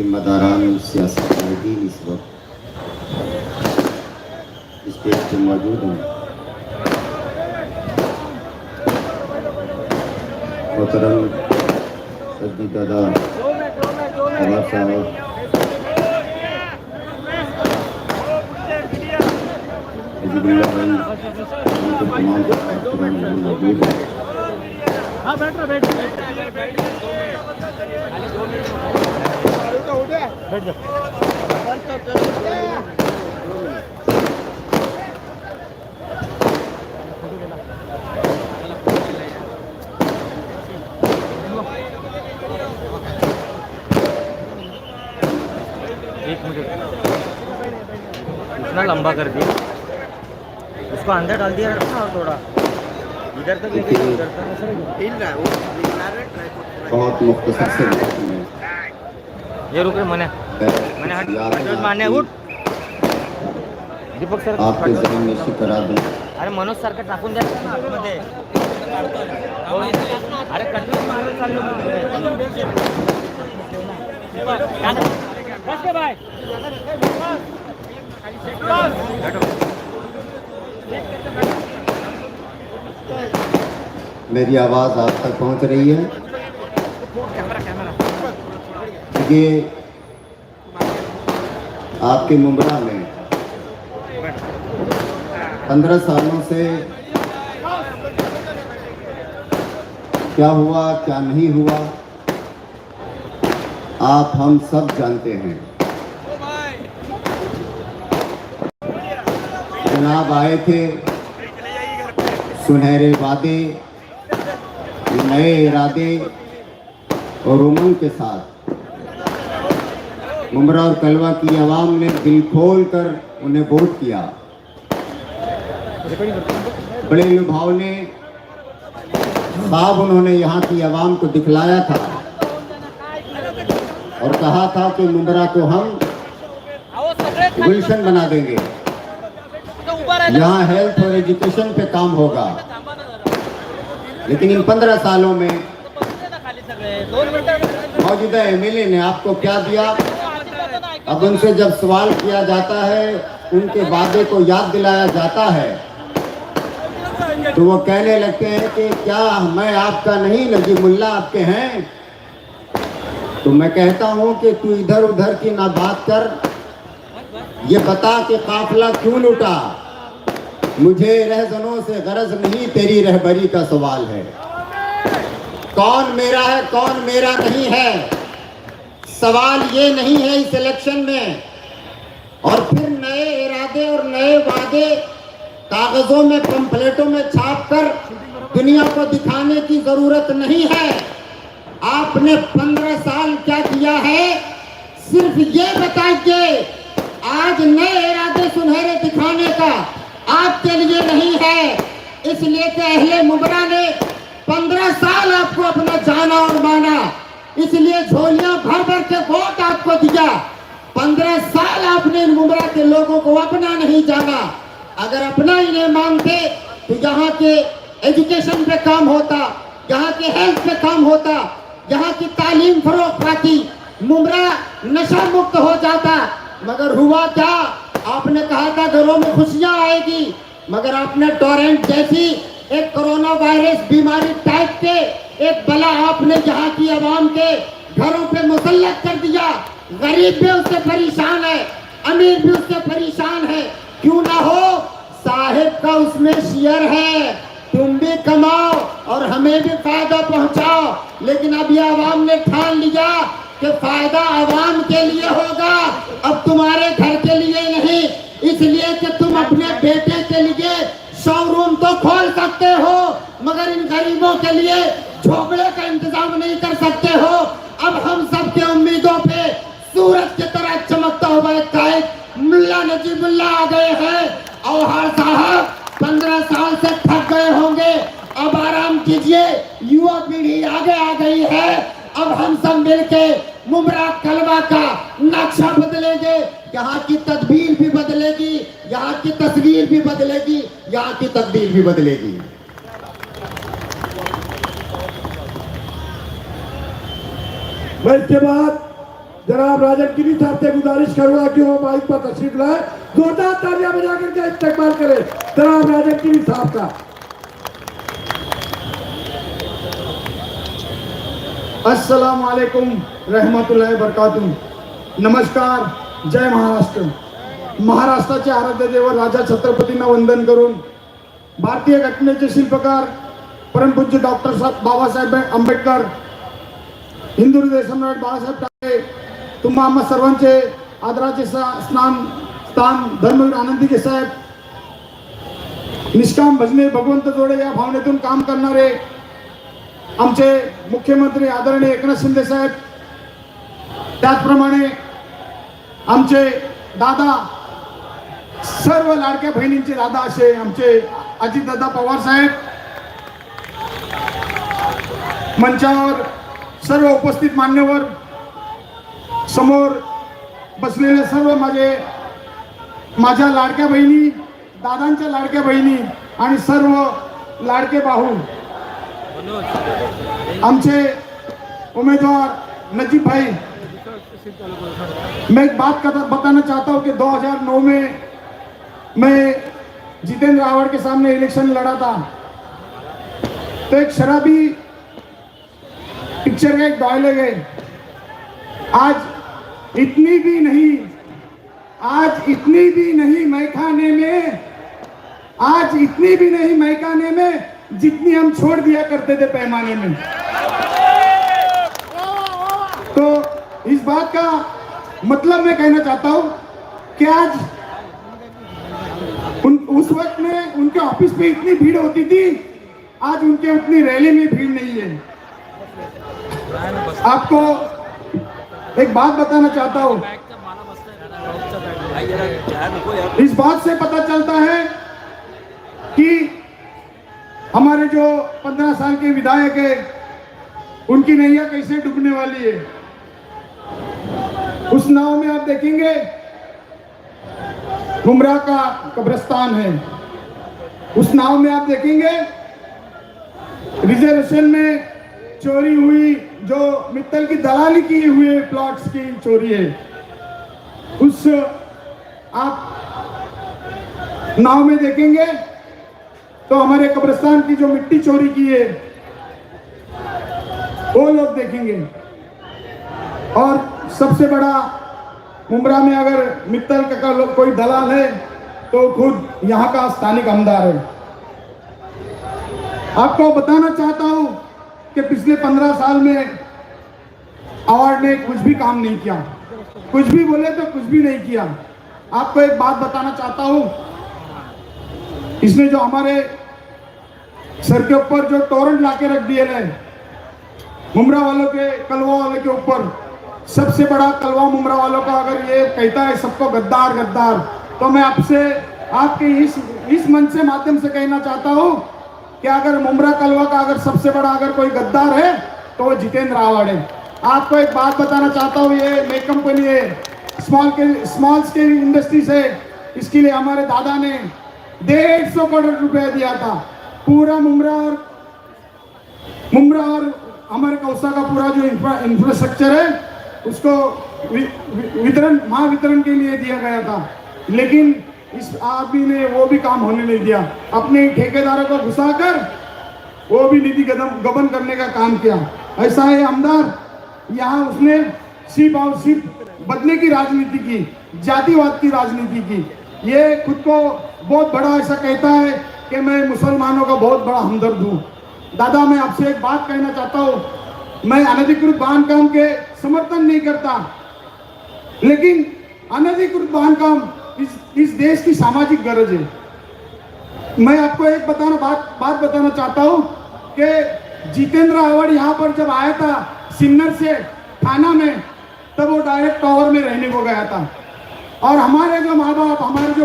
जिम्मेदारान सियासत कायदीन इस वक्त स्टेज पर मौजूद हैं। मोहतरम सदी दादा नवाब साहब, अजीबुल्ला भाई, तमाम मौजूद हैं। एक मिनट इतना लंबा कर दिया, उसको अंदर डाल दिया ना और थोड़ा इधर तक लेके उधर तक। बहुत मुख्तसर से ये रुके मने हट माने उठ दीपक सर आपके जहन नशी करा दें। अरे मनोज सारखं टाकून द्या ना आतमध्ये। अरे कटलं मारून चाललो बस के भाई मेरी आवाज़ आप तक पहुंच रही है? ये आपके मुंब्रा में 15 सालों से क्या हुआ क्या नहीं हुआ आप हम सब जानते हैं। जनाब आए थे सुनहरे वादे, नए इरादे और उमंग के साथ। मुंब्रा और कलवा की आवाम ने दिल खोल कर उन्हें वोट किया। बड़े लुभावने ख्वाब उन्होंने यहाँ की आवाम को दिखलाया था और कहा था कि मुंब्रा को हम गुलशन बना देंगे, यहाँ हेल्थ और एजुकेशन पे काम होगा। लेकिन इन 15 सालों में मौजूदा एमएलए ने आपको क्या दिया? अब उनसे जब सवाल किया जाता है, उनके वादे को याद दिलाया जाता है, तो वो कहने लगते हैं कि क्या मैं आपका नहीं, नजीमुल्ला आपके हैं। तो मैं कहता हूं कि तू इधर उधर की ना बात कर, ये बता कि काफिला क्यों लूटा। मुझे रहजनों से गरज नहीं, तेरी रहबरी का सवाल है। कौन मेरा है कौन मेरा नहीं है, सवाल ये नहीं है इस इलेक्शन में। और फिर नए इरादे और नए वादे कागजों में, पंपलेटों में छाप कर दुनिया को दिखाने की जरूरत नहीं है। आपने 15 साल क्या किया है, सिर्फ ये बताइए। आज नए इरादे सुनहरे दिखाने का आपके लिए नहीं है, इसलिए कि अहले मुंब्रा ने 15 साल आपको अपना जाना और माना, इसलिए झोलियां भर भर के वोट आपको दिया। 15 साल आपने मुंब्रा के लोगों को अपना नहीं जाना। अगर अपना ही नहीं मानते तो यहाँ के एजुकेशन पे काम होता, यहाँ के हेल्थ पे काम होता, यहाँ की तालीम फरोग पाती, मुंब्रा नशा मुक्त हो जाता। मगर हुआ क्या? आपने कहा था घरों में खुशियां आएगी, मगर आपने टोरेंट जैसी एक कोरोना वायरस बीमारी टाइप के एक बला आपने यहाँ की आवाम के घरों पे मुसल्लत कर दिया। गरीब भी उससे परेशान है, अमीर भी उससे परेशान है। क्यों ना हो, साहिब का उसमें शेयर है, तुम भी कमाओ और हमें भी फायदा पहुंचाओ। लेकिन अब ये आवाम ने ठान लिया कि फायदा आवाम के लिए होगा, अब तुम्हारे घर के लिए नहीं। इसलिए कि तुम अपने बेटे के लिए शोरूम तो खोल सकते हो, मगर इन गरीबों के लिए झोपड़े का इंतजाम नहीं कर सकते हो। अब हम सबके उम्मीदों पे सूरज की तरह चमकता हुआ एक कायद मुल्ला नजीमुल्ला आ गए हैं। और हर साहब 15 साल से थक गए होंगे, अब आराम कीजिए, युवा पीढ़ी आगे आ गई है। अब हम सब मिलके मुंब्रा कलवा का नक्शा बदलेंगे, यहाँ की तदबीर भी बदलेगी, यहाँ की तस्वीर भी बदलेगी, यहाँ की तकदीर भी बदलेगी। मैं इसके बाद जनाब राजन गिरी साहब से गुजारिश करूंगा कि वो माइक पर तशरीफ लाए, जोरदार तालियां बजा करके इस्तेमाल करें जनाब राजन गिरी साहब का। अस्सलाम वालेकुम रहमतुल्लाहि बरकातुहू। नमस्कार, जय महाराष्ट्र। महाराष्ट्राचे आराध्य देव राजा छत्रपतींना वंदन करून भारतीय घटनेचे शिल्पकार परमपूज्य डॉक्टर बाबासाहेब आंबेडकर, हिंदू हृदय सम्राट बाळासाहेब ठाकरे, तुम्हा आम्हा सर्वांचे आदराचे स्थान धर्मवीर आनंदी साहेब, निष्काम भजने भगवंत जोडे या भावनेतून काम करणारे आमचे मुख्यमंत्री आदरणीय एकनाथ शिंदे साहेब, त्याचप्रमाणे आमचे दादा, सर्व लाडक्या बहिणींचे दादा असे आमचे अजितदादा पवार साहेब, मंचावर सर्व उपस्थित मान्यवर, समोर बसलेले सर्व माझ्या लाडक्या बहिणी, दादांच्या लाडक्या बहिणी आणि सर्व लाडके भाऊ, आमचे उम्मीदवार नजीब भाई। मैं एक बात बताना चाहता हूं कि 2009 में मैं जितेंद्र रावड़ के सामने इलेक्शन लड़ा था, तो एक शराबी पिक्चर का एक डायलॉग है, आज इतनी भी नहीं मैखाने में, आज इतनी भी नहीं मैखाने में जितनी हम छोड़ दिया करते थे पैमाने में। तो इस बात का मतलब मैं कहना चाहता हूं कि आज उस वक्त में उनके ऑफिस पे इतनी भीड़ होती थी, आज उनके उतनी रैली में भीड़ नहीं है। आपको एक बात बताना चाहता हूं, इस बात से पता चलता है कि हमारे जो 15 साल के विधायक है उनकी नैया कैसे डूबने वाली है। उस नाव में आप देखेंगे गुमराह का कब्रिस्तान है, उस नाव में आप देखेंगे रिजर्वेशन में चोरी हुई, जो मित्तल की दलाली की हुए प्लॉट्स की चोरी है, उस आप नाव में देखेंगे तो हमारे कब्रिस्तान की जो मिट्टी चोरी की है वो लोग देखेंगे। और सबसे बड़ा मुंब्रा में अगर मित्तल का कोई दलाल है तो खुद यहाँ का स्थानिक आमदार है। आपको बताना चाहता हूं कि पिछले 15 साल में अवार्ड ने कुछ भी काम नहीं किया, कुछ भी बोले तो कुछ भी नहीं किया। आपको एक बात बताना चाहता हूं, इसने जो हमारे सर के ऊपर जो टोरेंट लाके रख दिए है मुंब्रा वालों के, कलवा वालों के ऊपर, सबसे बड़ा कलवा मुंब्रा वालों का अगर ये कहता है सबको गद्दार गद्दार, तो मैं आपसे आपके इस मंच से माध्यम से कहना चाहता हूं कि अगर मुंब्रा कलवा का अगर सबसे बड़ा अगर कोई गद्दार है तो वो जितेंद्र रावड़ है। आपको एक बात बताना चाहता हूं, ये नई कंपनी है, स्मॉल स्केल इंडस्ट्रीज है, इसके लिए हमारे दादा ने 150 करोड़ रुपया दिया था। पूरा मुंब्रा और हमारे कौसा का पूरा जो इंफ्रास्ट्रक्चर है उसको महावितरण के लिए दिया गया था, लेकिन इस आदमी ने वो भी काम होने नहीं दिया। अपने ठेकेदारों को घुसाकर वो भी निधि गबन करने का काम किया। ऐसा है आमदार, यहाँ उसने सिर्फ और सिर्फ बदले की राजनीति की, जातिवाद की राजनीति की। ये खुद को बहुत बड़ा ऐसा कहता है कि मैं मुसलमानों का बहुत बड़ा हमदर्द हूँ। दादा, मैं आपसे एक बात कहना चाहता हूँ, मैं अनधिकृत बांधकाम के समर्थन नहीं करता, लेकिन अनधिकृत बांधकाम इस देश की सामाजिक गरज है। मैं आपको एक बात बताना चाहता हूं कि जितेंद्र रावड़ यहाँ पर जब आया था सिन्नर से थाना में, तब वो डायरेक्ट टावर में रहने को गया था, और हमारे जो माँ बाप, हमारे जो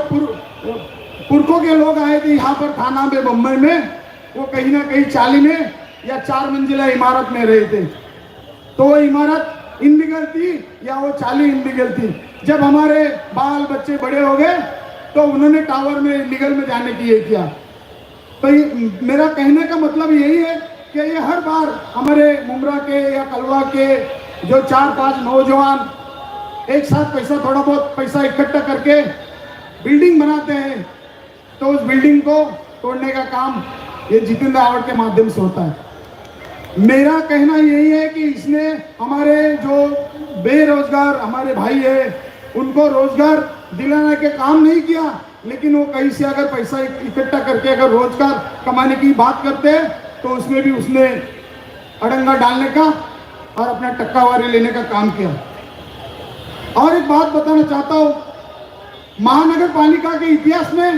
पुरखों के लोग आए थे यहाँ पर थाना में बम्बई में, वो कहीं ना कहीं 40 में या 4 मंजिला इमारत में रहे थे। तो वो इमारत इनलीगल थी या वो 40 इनलीगल थी। जब हमारे बाल बच्चे बड़े हो गए तो उन्होंने टावर में इनलीगल में जाने की ये किया। तो मेरा कहने का मतलब यही है कि ये हर बार हमारे मुंब्रा के या कलवा के जो 4-5 नौजवान एक साथ पैसा, थोड़ा बहुत पैसा इकट्ठा करके बिल्डिंग बनाते हैं, तो उस बिल्डिंग को तोड़ने का काम ये जितेंद्र रावड़ के माध्यम से होता है। मेरा कहना यही है कि इसने हमारे जो बेरोजगार हमारे भाई है उनको रोजगार दिलाने के काम नहीं किया, लेकिन वो कहीं से अगर पैसा इकट्ठा करके अगर रोजगार कमाने की बात करते हैं तो उसमें भी उसने अड़ंगा डालने का और अपना टक्कावारी लेने का काम किया। और एक बात बताना चाहता हूं, महानगर पालिका के इतिहास में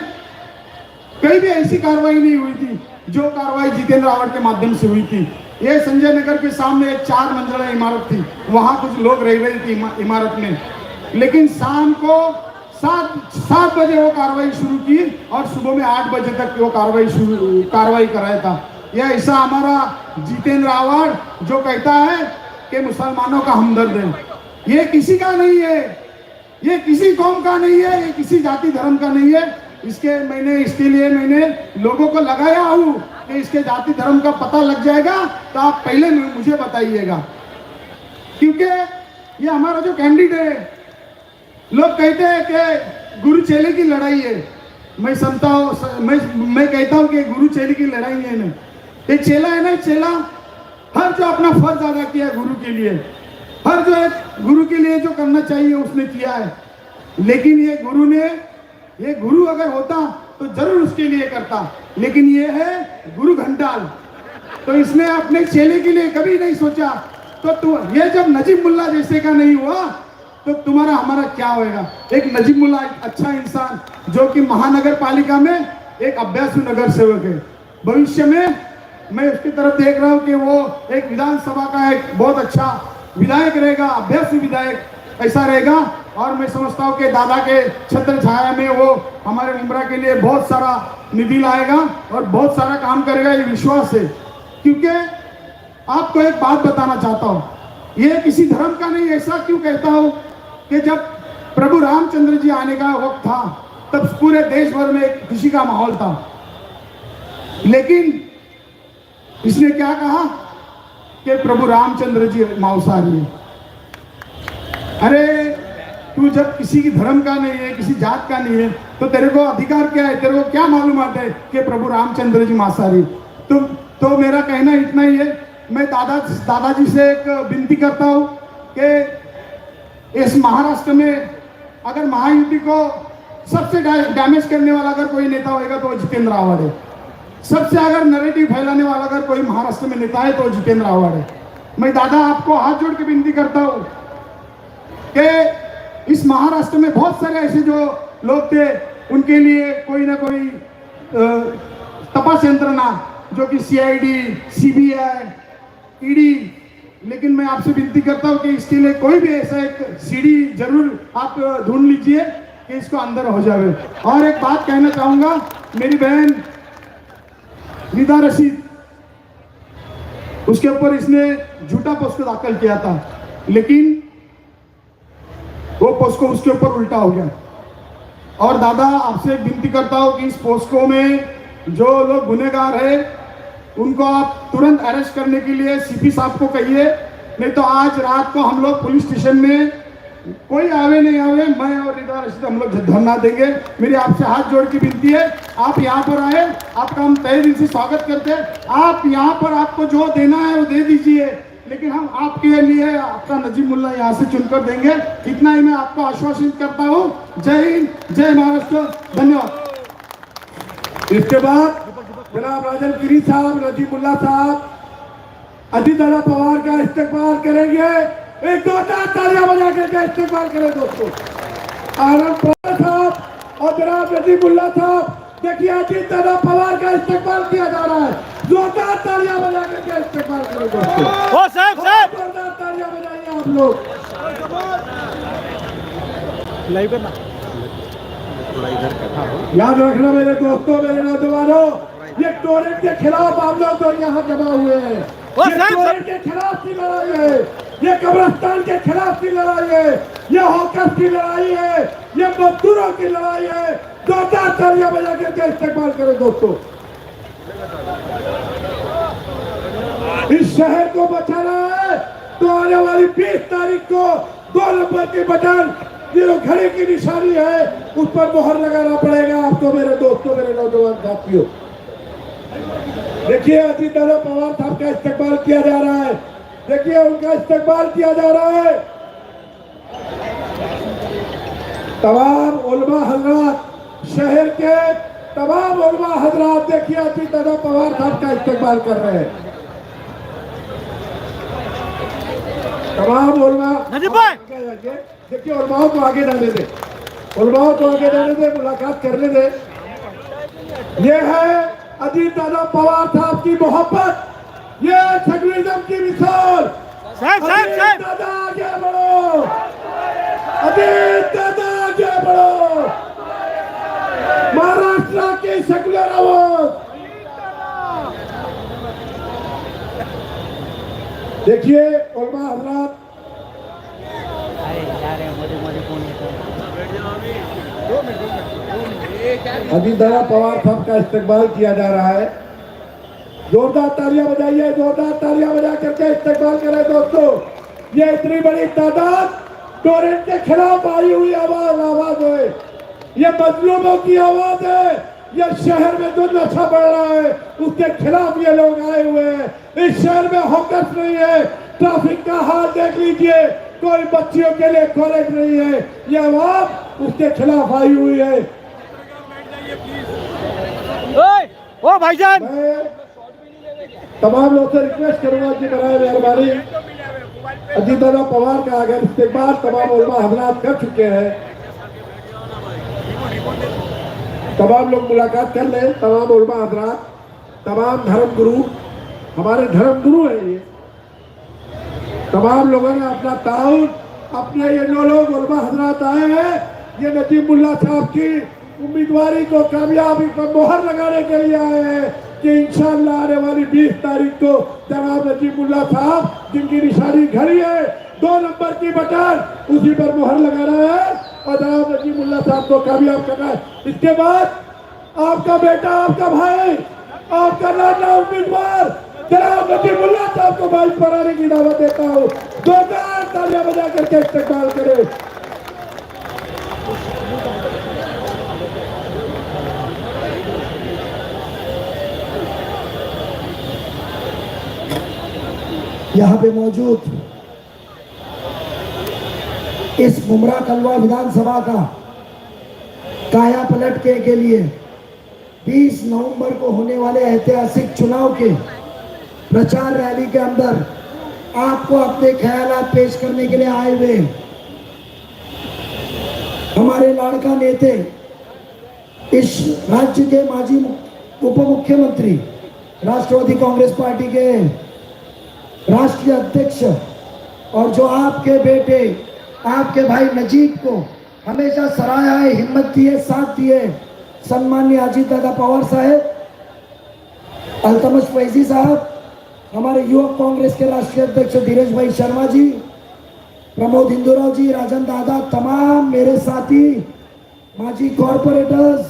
कहीं भी ऐसी कार्रवाई नहीं हुई थी जो कार्रवाई जितेंद्र रावड़ के माध्यम से हुई थी। ये संजय नगर के सामने एक 4 मंजिला इमारत थी, वहां कुछ लोग रह रहे थे इमारत में, लेकिन शाम को 7 बजे वो कार्रवाई शुरू की और सुबह में 8 बजे तक वो कार्रवाई कराया था। यह ऐसा हमारा जितेंद्र रावड़ जो कहता है कि मुसलमानों का हमदर्द है, ये किसी का नहीं है, ये किसी कौम का नहीं है, ये किसी जाति धर्म का नहीं है। इसके लिए मैंने लोगों को लगाया हूं कि इसके जाति धर्म का पता लग जाएगा तो आप पहले मुझे बताइएगा, क्योंकि ये हमारा जो कैंडिडेट है, लोग कहते हैं कि गुरु चेले की लड़ाई है। मैं समझता हूं, मैं कहता हूं कि गुरु चेले की लड़ाई है नहीं। एक चेला है ना, चेला हर जो अपना फर्ज अदा किया गुरु के लिए, हर जो एक गुरु के लिए जो करना चाहिए उसने किया है, लेकिन ये गुरु अगर होता तो जरूर उसके लिए करता, लेकिन ये है गुरु घंटाल, तो इसने अपने चेले के लिए कभी नहीं सोचा। तो ये जब नजीब मुल्ला जैसे का नहीं हुआ तो तुम्हारा हमारा क्या होएगा। एक नजीब मुल्ला एक अच्छा इंसान जो कि महानगर पालिका में एक अभ्यासु नगर सेवक है, भविष्य में मैं उसकी तरफ देख रहा हूं कि वो एक विधानसभा का एक बहुत अच्छा विधायक रहेगा, अभ्यासु विधायक ऐसा रहेगा। और मैं समझता हूं कि दादा के छत्र छाया में वो हमारे मुंब्रा के लिए बहुत सारा निधि लाएगा और बहुत सारा काम करेगा, ये विश्वास है। क्योंकि आपको एक बात बताना चाहता हूं, ये किसी धर्म का नहीं। ऐसा क्यों कहता हूं कि जब प्रभु रामचंद्र जी आने का वक्त था तब पूरे देश भर में एक खुशी का माहौल था, लेकिन इसने क्या कहा कि प्रभु रामचंद्र जी मांसाहारी है। अरे तू जब किसी की धर्म का नहीं है, किसी जात का नहीं है, तो तेरे को अधिकार क्या है, तेरे को क्या मालूमात है कि प्रभु रामचंद्र जी मांसाहारी। तो मेरा कहना इतना ही है, मैं दादाजी से एक विनती करता हूं कि इस महाराष्ट्र में अगर महायुति को सबसे डैमेज करने वाला अगर कोई नेता होगा तो जितेंद्र रावड़ है। सबसे अगर नैरेटिव फैलाने वाला अगर कोई महाराष्ट्र में नेता है तो जितेंद्र रावड़ है। मैं दादा आपको हाथ जोड़ के विनती करता हूं कि इस महाराष्ट्र में बहुत सारे ऐसे जो लोग थे, उनके लिए कोई ना कोई तपास यंत्रणा जो कि CID, CBI, ED, लेकिन मैं आपसे विनती करता हूं कि इसके लिए कोई भी ऐसा एक CD जरूर आप ढूंढ लीजिए कि इसको अंदर हो जाए। और एक बात कहना चाहूंगा, मेरी बहन निदा रशीद, उसके ऊपर इसने झूठा पोस्को दाखिल किया था, लेकिन वो पोस्को उसके ऊपर उल्टा हो गया। और दादा आपसे विनती करता हूं कि इस पोस्को में जो लोग गुनहगार है उनको आप तुरंत अरेस्ट करने के लिए CP साहब को कहिए, नहीं तो आज रात को हम लोग पुलिस स्टेशन में कोई आवे नहीं आवे, मैं और निदा रशीद हम लोग धरना देंगे। मेरी आपसे हाथ जोड़ की विनती है, आप यहाँ पर आए, आपका हम तहे दिल से स्वागत करते हैं। आप यहाँ पर आपको जो देना है वो दे दीजिए, लेकिन हम आपके लिए आपका नजीब मुल्ला यहाँ से चुनकर देंगे। इतना ही मैं आपको आश्वासित करता हूँ। जय हिंद, जय महाराष्ट्र, धन्यवाद। इसके बाद जनाब राजन गिरी साहब, नजीब मुल्ला साहब अजीत दादा पवार का इस्तेमाल करेंगे। एक दो चार तालियां बजा करके इस्तेमाल करें दोस्तों। आनंद पवार साहब और जनाब नजीब मुल्ला साहब, देखिए अजीत दादा पवार का इस्तेमाल किया जा रहा है। जोरदार तालियां बजा करके इस्तेमाल करें दोस्तों। जोरदार तालियां बजाइए आप लोग। याद रखना मेरे दोस्तों, मेरे नौजवानों, ये टोरेंट के खिलाफ आप लोग तो यहाँ जमा हुए हैं। ये टोरेंट के खिलाफ की लड़ाई है, ये कब्रिस्तान के खिलाफ की लड़ाई है, ये हॉकर्स की लड़ाई है, ये मजदूरों की लड़ाई है। जोरदार तालियां बजा करके इस्तेमाल करें दोस्तों। इस शहर को बचाना है तो आने वाली 20 तारीख को 2 नंबर की बटन जो घड़ी की निशानी है उस पर मोहर लगाना पड़ेगा आपको मेरे दोस्तों, मेरे नौजवान साथियों। देखिए अजीत दादा पवार साहब का इस्तेमाल किया जा रहा है, देखिए उनका इस्तेमाल किया जा रहा है। तमाम उलमा हजरात, शहर के तमाम उलमा हजरात देखिए अजीत दादा पवार साहब का इस्तेमाल कर रहे हैं। तमाम उलमा देखिए उलमाओं को आगे जाने दे, उलमाओं को आगे जाने दे, मुलाकात करने दे। ये है अजीत दादा पवार साहब की मोहब्बत, ये सेकुलरिज्म की मिसाल। अजीत दादा आगे बढ़ो, अजीत दादा आगे बढ़ो, महाराष्ट्र की सेकुलर आवाज। देखिए उलमा हजरात, अजीत दादा पवार साहब का इस्तेमाल किया जा रहा है। जोरदार तालियां बजाइए, जोरदार तालियां बजा करके इस्तेमाल करें दोस्तों। ये इतनी बड़ी तादाद टोरेंट के खिलाफ आई हुई आवाज है, ये मजलूमों की आवाज है, ये शहर में जो नशा बढ़ रहा है उसके खिलाफ ये लोग आए हुए हैं। इस शहर में हॉकर्स नहीं है, ट्रैफिक का हाल देख लीजिए, कोई बच्चियों के लिए कॉलेज नहीं है, ये आवाज उसके खिलाफ आई हुई है। ओ भाईजान, तमाम लोग से रिक्वेस्ट करूंगा कि बनाए मेहरबानी अजीत दादा पवार का अगर इस्तेमाल तमाम उलमा हजरात कर चुके हैं, तमाम लोग मुलाकात कर लें, तमाम उलमा हजरात, तमाम धर्म गुरु, हमारे धर्म गुरु हैं ये, तमाम लोगों ने अपना ताउन, अपने ये 9 लोग उलमा हजरात आए हैं, ये नजीमुल्लाह साहब की उम्मीदवारी को कामयाबी पर मोहर लगाने के लिए आए हैं कि इंशाअल्लाह आने वाली 20 तारीख को जनाब नजीमुल्लाह साहब, जिनकी निशानी घड़ी है, 2 नंबर की बटन, उसी पर मोहर लगाना है और जनाब नजीमुल्लाह साहब को कामयाब करना है। इसके बाद आपका बेटा, आपका भाई, आपका नाना उम्मीदवार जनाब नजीमुल्लाह साहब को बाइक पर आने की दावत देता हूँ। जोरदार तालियां बजा करके इस्तेमाल करें। यहाँ पे मौजूद इस मुमरा कलवा विधानसभा का काया पलट के लिए 20 नवंबर को होने वाले ऐतिहासिक चुनाव के प्रचार रैली के अंदर आपको अपने ख्यालात पेश करने के लिए आए हुए हमारे लाड़का नेते, इस राज्य के माजी उप मुख्यमंत्री, राष्ट्रवादी कांग्रेस पार्टी के राष्ट्रीय अध्यक्ष और जो आपके बेटे, आपके भाई नजीब को हमेशा सराहा है, हिम्मत दिए, साथ दिए, सम्माननीय अजीत दादा पवार साहब, अल्तमश फैजी साहब, हमारे युवक कांग्रेस के राष्ट्रीय अध्यक्ष धीरज भाई शर्मा जी, प्रमोद हिंदूराव जी, राजन दादा, तमाम मेरे साथी, माजी कॉरपोरेटर्स,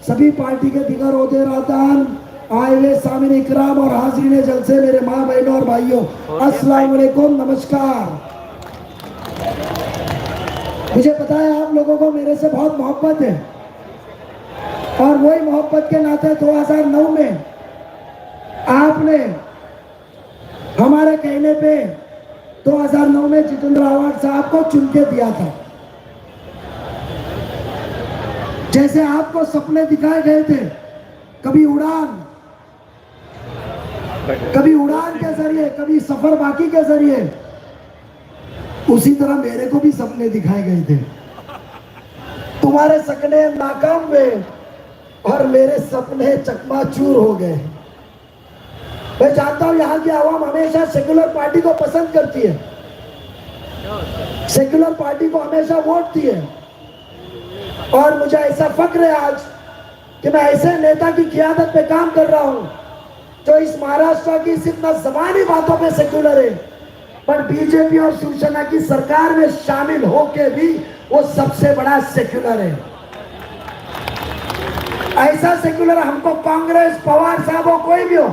सभी पार्टी के दिगर ओहदेदार, आए हुए सामिन इकराम और हाजिरीन जलसे, मेरे माँ बहनों और भाइयों, अस्सलाम वालेकुम, नमस्कार। मुझे पता है आप लोगों को मेरे से बहुत मोहब्बत है और वही मोहब्बत के नाते 2009 में आपने हमारे कहने पे 2009 में जितेंद्र आव्हाड साहब को चुन के दिया था। जैसे आपको सपने दिखाए गए थे, कभी उड़ान के जरिए, कभी सफर बाकी के जरिए, उसी तरह मेरे को भी सपने दिखाए गए थे। तुम्हारे सपने नाकाम हुए और मेरे सपने चकनाचूर हो गए। मैं जानता हूं यहाँ की आवाम हमेशा सेक्युलर पार्टी को पसंद करती है, सेक्युलर पार्टी को हमेशा वोट दी है और मुझे ऐसा फक्र है आज कि मैं ऐसे नेता की क़ियादत पे काम कर रहा हूं जो इस महाराष्ट्र की सिर्फ न ज़बानी बातों पे सेक्युलर है, पर बीजेपी और शिवसेना की सरकार में शामिल होके भी वो सबसे बड़ा सेक्युलर है। ऐसा सेक्युलर हमको कांग्रेस, पवार साहब हो, कोई भी हो,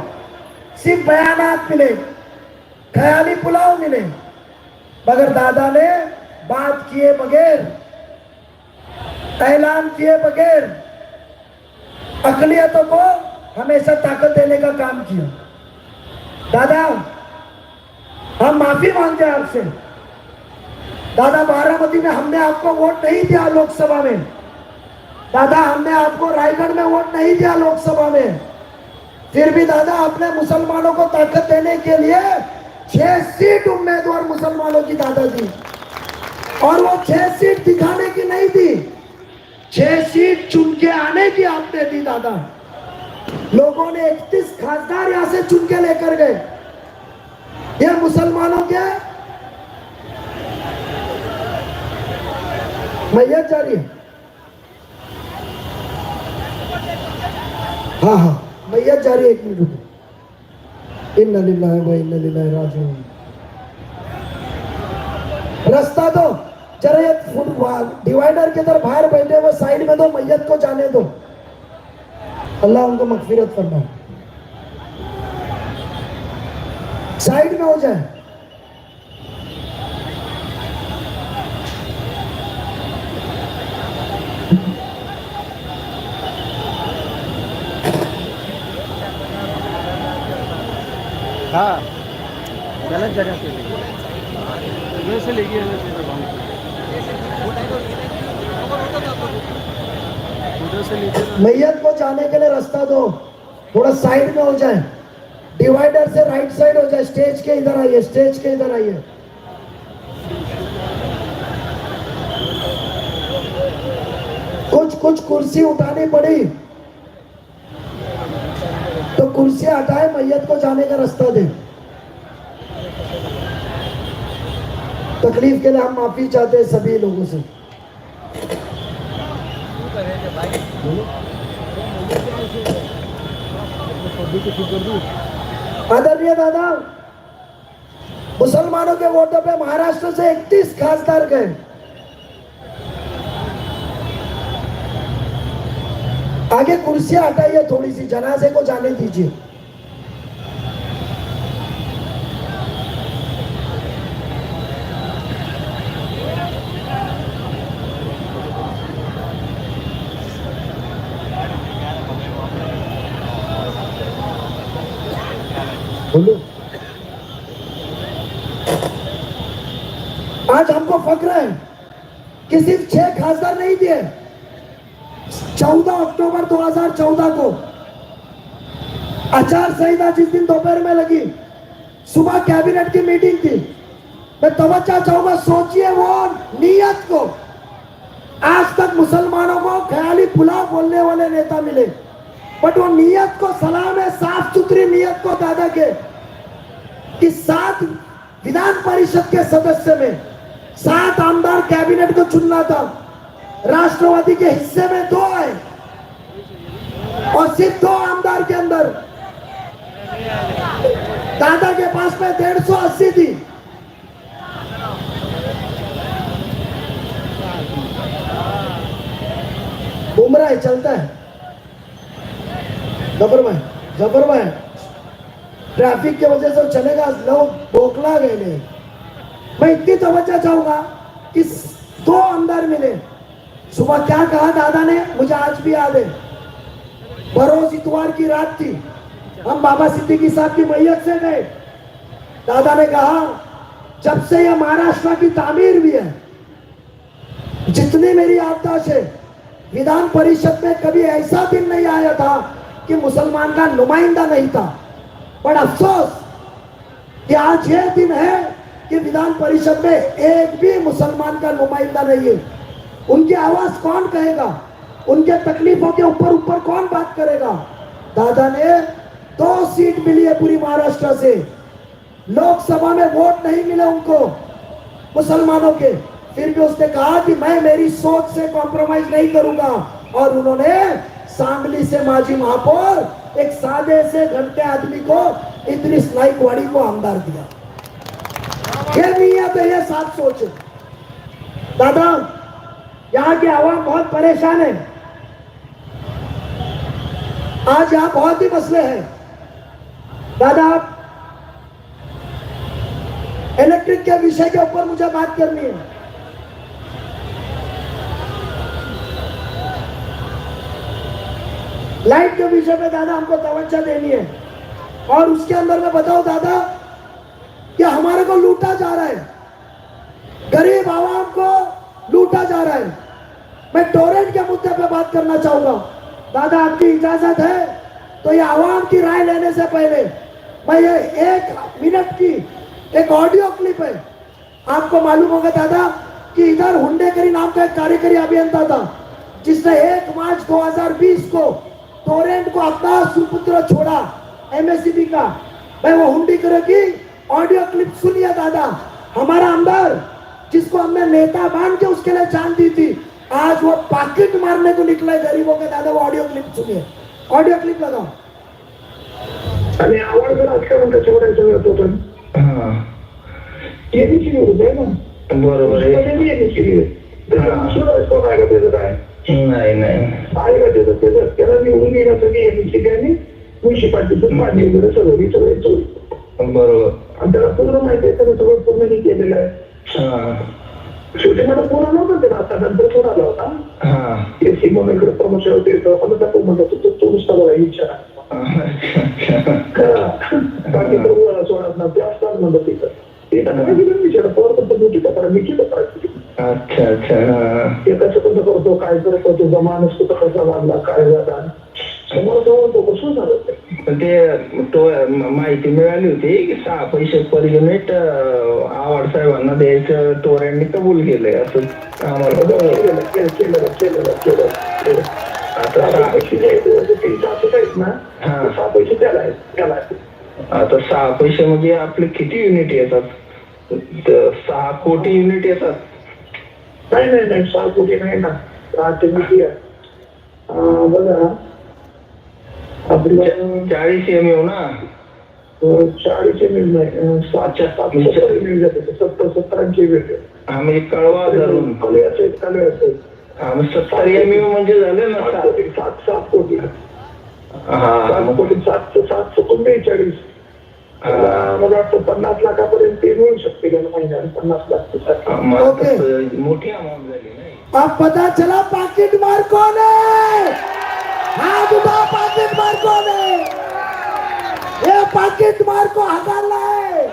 सिर्फ बयानात मिले, ख्याली पुलाव मिले, मगर दादा ने बात किए बगैर, ऐलान किए बगैर अकलियतों को हमेशा ताकत देने का काम किया। दादा, हम माफी मांगते हैं आपसे। दादा, बारामती में हमने आपको वोट नहीं दिया लोकसभा में। दादा, हमने आपको रायगढ़ में वोट नहीं दिया लोकसभा में। फिर भी दादा, आपने मुसलमानों को ताकत देने के लिए 6 सीट उम्मीदवार मुसलमानों की दादा दी, और वो 6 सीट दिखाने की नहीं दी, 6 सीट चुन के आने की आपने दी। दादा, लोगों ने 31 खासदार यहां से चुन के लेकर गए। ये मुसलमानों के मैयत जा रही है। हाँ हाँ, मैयत जा रही है, 1 मिनट रुको। इन्ना लिल्लाहि व इन्ना इलैहि राजिऊन। रास्ता दो जरा, ये डिवाइडर के तरफ बाहर बैठे हुए साइड में दो, मैयत को जाने दो। अल्लाह उनको मगफिरत करना। साइड में हो जाए। हाँ, गलत जगह पे वैसे लेके मैयत को जाने के लिए रास्ता दो, थोड़ा साइड में हो जाए। डिवाइडर से राइट साइड हो जाए। स्टेज के इधर आइए, स्टेज के इधर आइए। कुछ कुर्सी उठानी पड़ी तो कुर्सी हटाए, मैयत को जाने का रास्ता दे। तकलीफ के लिए हम माफी चाहते हैं सभी लोगों से। आदरणीय दादा, मुसलमानों के वोटों पे महाराष्ट्र से 31 खासदार गए। आगे कुर्सियां हटाइए, थोड़ी सी जनाजे को जाने दीजिए। बोलो, आज हमको फक्र है कि सिर्फ 6 खासदार नहीं दिए। 14 अक्टूबर 2014 को आचार संहिता जिस दिन दोपहर में लगी, सुबह कैबिनेट की मीटिंग थी। मैं तवज्जो चाहूंगा, सोचिए वो नीयत को। आज तक मुसलमानों को ख्याली पुलाव बोलने वाले नेता मिले, बट वो नीयत को सलाम है, साफ सुथरी नीयत को दादा के कि 7 विधान परिषद के सदस्य में 7 आमदार कैबिनेट को चुनना था। राष्ट्रवादी के हिस्से में 2 आए, और सिर्फ 2 आमदार के अंदर दादा के पास में 150 थी। बुमराह है, चलता है जबर में ट्रैफिक की वजह से चलेगा, लोग बोखला गए नहीं। मैं इतनी तवज्जो चाहूंगा कि 2 आमदार मिले। सुबह क्या कहा दादा ने, मुझे आज भी याद है। बरोज इतवार की रात थी, हम बाबा सिद्दीकी साहब की मैयत से गए। दादा ने कहा, जब से यह महाराष्ट्र की तामीर भी है, जितनी मेरी याददाश्त है, विधान परिषद में कभी ऐसा दिन नहीं आया था कि मुसलमान का नुमाइंदा नहीं था। पर अफसोस कि आज यह दिन है कि विधान परिषद में एक भी मुसलमान का नुमाइंदा नहीं है। उनकी आवाज कौन कहेगा? उनके तकलीफों के ऊपर कौन बात करेगा? दादा ने 2 सीट मिली है पूरी महाराष्ट्र से। लोकसभा में वोट नहीं मिले उनको मुसलमानों के, फिर भी उसने कहा कि मैं मेरी सोच से कॉम्प्रोमाइज नहीं करूंगा, और उन्होंने सांगली से माजी महापौर, एक सादे से घंटे आदमी को, इद्रिस नाइकवाड़ी को आमदार दिया। ये नीयत है, ये साफ सोच है। दादा, यहाँ की आवाम बहुत परेशान है। आज यहाँ बहुत ही मसले हैं। दादा, इलेक्ट्रिक के विषय के ऊपर मुझे बात करनी है। लाइट के विषय में दादा हमको तवज्जो देनी है। और उसके अंदर में बताओ दादा कि हमारे को लूटा जा रहा है, गरीब आवाम को लूटा जा रहा है। मैं टोरेंट के मुद्दे पे बात करना चाहूंगा। दादा आपकी इजाजत है तो ये आवाम की राय लेने से पहले मैं ये 1 मिनट की एक ऑडियो क्लिप है। आपको मालूम होगा दादा कि इधर हुंडेकरी नाम का एक कार्यकारी अभियंता था जिसने 1 मार्च 2020 को टोरेंट को अपना सुपुत्र छोड़ा एमएससीबी का। मैं वो हुंडीकरी की ऑडियो क्लिप सुनिए दादा। हमारा आमदार जिसको हमने नेता मान के उसके लिए जान दी थी, आज वो पाकिट मारने को निकले गरीबों के। दादा वो ऑडियो क्लिप सुनिए, ऑडियो क्लिप लगाओ। आणि आवड जर असल्यावर त्याच्यावर येतो पण यांनी केली होते ना, बरोबर आहे. यांनी केली दुसरं काय का त्याचं काय नाही नाही आहे का त्याचं त्याला निवडून घेण्यासाठी यांनी केली आणि म्युन्सिपाल्टीतून पाणी वगैरे सगळं चोरी बरोबर. आणि त्याला पूर्ण माहिती आहे त्यानं सगळं पूर्ण केलेलं आहे. शेवटी मला फोन आला होता त्याला, आता नंतर फोन आला होता एसी म्हणून इकडे प्रमोशन होते तो म्हणत तो नुसता बघा विचारा बाकी तर सोडत ना ते असतात म्हणत तिथं ते विचार पडतो कारण मी केलं पाहिजे. अच्छा अच्छा. ते कसं कसं करतो, काय करतो, तुझा माणूस कुठं कसा वाढला, काय झाला समोर जवळ तो कसं झालं. ते माहिती मिळाली होती की 6 पैसे पर युनिट आव्हाड साहेबांना द्यायचं टोरेंटनी कबूल केलंय असं आम्हाला केलं. आता 6 पैसे आहेत ना, 6 पैसे त्याला आता 6 पैसे म्हणजे आपले किती युनिट येतात? 6 कोटी युनिट येतात. नाही 6 कोटी नाही ना, 6 ते किती आहे बघा आपलं 40 MU ना, 40 मिनिट नाही 770 मिनिट जाते 70-80 मिनिट. आम्ही कळवा धरून कले असेल आम्ही 70 MU म्हणजे झाले ना 7 कोटी हा 7 कोटी 742 मला वाटतं 50 लाखापर्यंत ते मिळू शकते का महिन्याला 50 लाख. मोठी अमाऊंट झाली नाही. अब पता चला पाकिट मार कौन है? हाथ उठा, पाकिट मार कौन है? ये पाकिट मार को हटाना है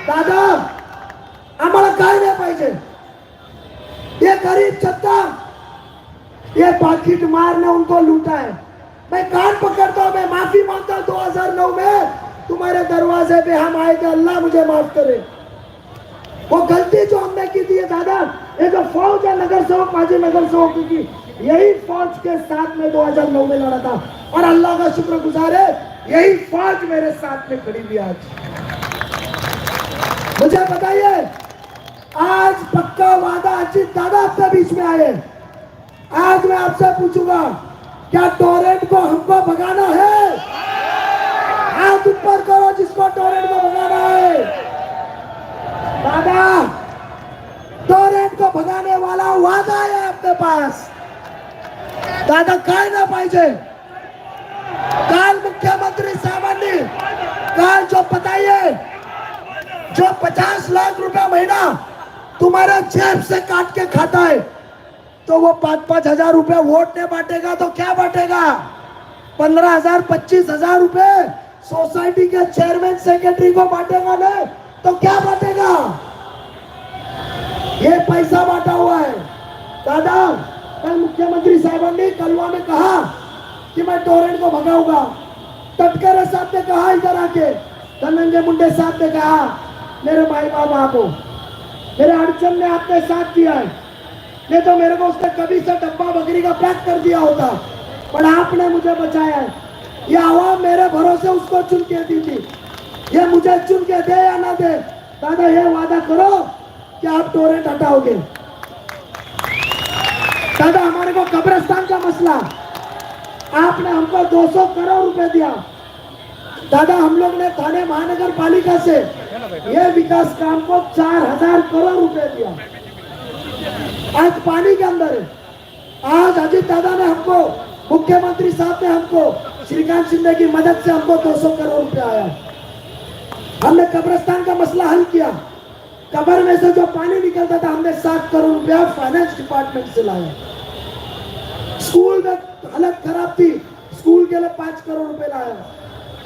दादा. आम्हाला काय नाही पाहिजे. ये गरीब जनता, ये पाकिट मार ने उनको लूटा है. मैं कान पकड़ता हूं, मैं माफी मांगता हूं. 2009 में तुम्हारे दरवाजे पे हम आए थे, अल्लाह मुझे माफ करे. वो गलती जो हमने की थी दादा, ये जो फौज है नगर सेवक माजी नगर सेवक की, यही फौज के साथ में 2009 में लड़ा था और अल्लाह का शुक्रगुजार है यही फौज मेरे साथ में खड़ी हुई. आज मुझे बताइए, आज पक्का वादा अजीत दादा आपके बीच में आए. आज मैं आपसे पूछूंगा, क्या टोरेंट को हमको भगाना है? हाथ ऊपर करो जिसको टोरेंट को भगाना है. दादा टोरेंट को भगाने वाला वादा है आपके पास. दादा काय ना पाहिजे. काल मुख्यमंत्री साहेबांनी काल जो बताइए, जो 50 लाख रुपया महीना तुम्हारे जेब से काट के खाता है, तो वो 5-5 हजार रुपया वोट ने बांटेगा तो क्या बांटेगा? 15,000 25,000 रुपए सोसाइटी के चेयरमैन सेक्रेटरी को बांटेगा ना, तो क्या बांटेगा? ये पैसा बांटा हुआ है. दादा कल मुख्यमंत्री साहब ने कलवा में कहा कि मैं टोरेंट को भगाऊंगा. तटकरे साहब ने कहा इधर आके, धनंजय मुंडे साहब ने कहा मेरे भाई बाबा आपको मेरे अड़चन ने आपने साथ दिया है, नहीं तो मेरे को उसने कभी से डब्बा बकरी का पैक कर दिया होता, पर आपने मुझे बचाया है. ये आवाम मेरे भरोसे उसको चुन के दी थी, ये मुझे चुन के दे या ना दे. दादा ये वादा करो कि आप टोरेंट हटाओगे. दादा हमारे को कब्रिस्तान का मसला, आपने हमको 200 करोड़ रुपए दिया. दादा हम लोग ने थाने महानगर पालिका से ये विकास काम को 4,000 करोड़ रुपए दिया. आज पानी के अंदर है. आज अजीत दादा ने हमको, मुख्यमंत्री साहब ने हमको, श्रीकांत शिंदे की मदद से हमको 200 करोड़ रुपए आया. हमने कब्रिस्तान का मसला हल किया. कब्र में से जो पानी निकलता था हमने 7 करोड़ रुपया फाइनेंस डिपार्टमेंट से लाया. स्कूल में हालत खराब थी, स्कूल के लिए 5 करोड़ रुपए लाया,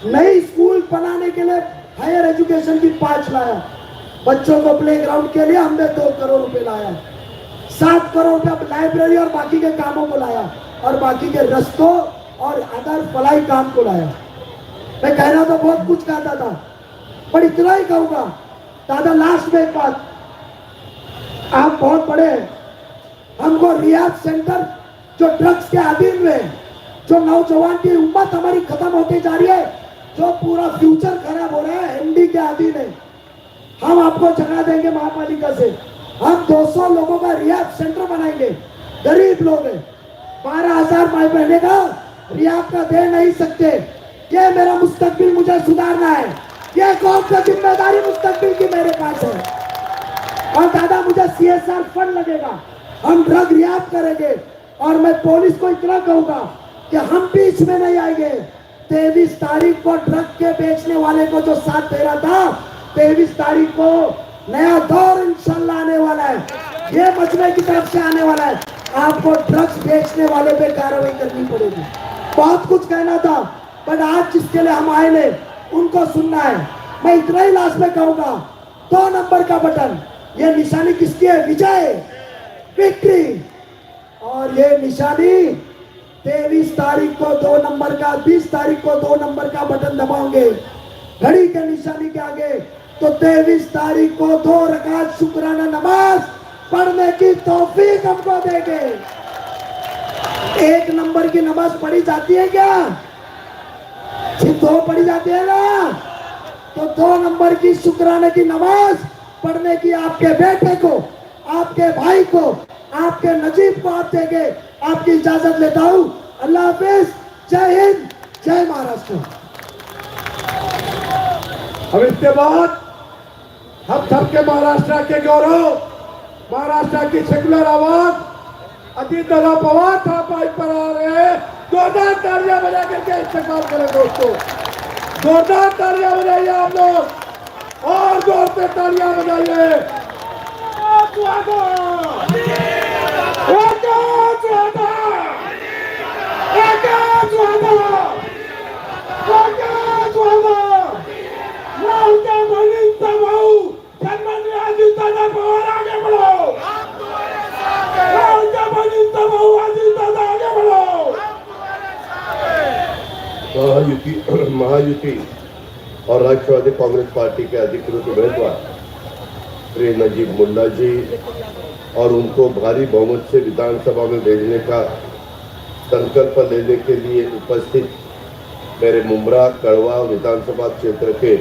नई स्कूल बनाने के लिए हायर एजुकेशन की 5 लाया, बच्चों को प्ले ग्राउंड के लिए हमने 2 करोड़ रुपए लाया, 7 करोड़ रुपए लाइब्रेरी और बाकी के कामों को लाया, और बाकी के रस्तों और अदर फलाई काम को लाया। मैं कहना तो बहुत कुछ कहता था, पर इतना ही कहूंगा दादा, लास्ट में एक बात, आप बहुत बड़े हैं, हमको रियाब सेंटर जो ड्रग्स के अधीन में, जो नौजवान की उम्र हमारी खत्म होती जा रही है, जो पूरा फ्यूचर खराब हो रहा है, एमडी के अधीन है, हम आपको जगह देंगे महापालिका से, हम 200 लोगों का रियाब सेंटर बनाएंगे। गरीब लोग हैं, 12,000 महीने का रियाब का दे नहीं सकते, ये मेरा मुस्तकबिल मुझे सुधारना है, ये कौन सा जिम्मेदारी मुस्तकबिल की मेरे पास है। और दादा मुझे CSR फंड लगेगा, हम ड्रग रियाब करेंगे, और मैं पुलिस को इतना कहूंगा कि हम बीच में नहीं आएंगे। 23 तारीख को ड्रग के बेचने वाले को जो साथ दे रहा था, 23 तारीख को नया दौर इंशाल्लाह आने वाला है, ये मजमे की तरफ से आने वाला है, आपको ड्रग्स बेचने वाले पे कार्रवाई करनी पड़ेगी। बहुत कुछ कहना था, पर आज जिसके लिए हम आए ने उनको सुनना है। मैं इतना ही लास्ट में कहूंगा, 2 नंबर का बटन, ये निशानी किसकी है? विजय, विक्ट्री। और ये निशानी 23 तारीख को 2 नंबर का, 20 तारीख को 2 नंबर का बटन दबाओगे घड़ी के निशानी के आगे, तो 23 तारीख को 2 रकात शुक्राना नमाज पढ़ने की तौफीक हमको देंगे। 1 नंबर की नमाज पढ़ी जाती है क्या? सिर्फ 2 पढ़ी जाती है ना? तो 2 नंबर की शुक्राने की नमाज पढ़ने की आपके बेटे को, आपके भाई को, आपके नजीब को आप देंगे। आपकी इजाजत लेता हूं। अल्लाह हाफिज, जय हिंद, जय महाराष्ट्र। अब इसके बाद हम सबके महाराष्ट्र के गौरव, महाराष्ट्र की सेकुलर आवाज अजीत दादा पवार साहब आज पर आ रहे हैं। जोरदार तालियां बजा करके इस्तेमाल करें दोस्तों, जोरदार तालियां बजाइए आप लोग, और जोर से तालियां बजाइए। महायुति और राष्ट्रवादी कांग्रेस पार्टी के अधिकृत उम्मीदवार श्री नजीब मुल्ला जी और उनको भारी बहुमत से विधानसभा में भेजने का संकल्प लेने के लिए उपस्थित मेरे मुमरा कड़वा विधानसभा क्षेत्र के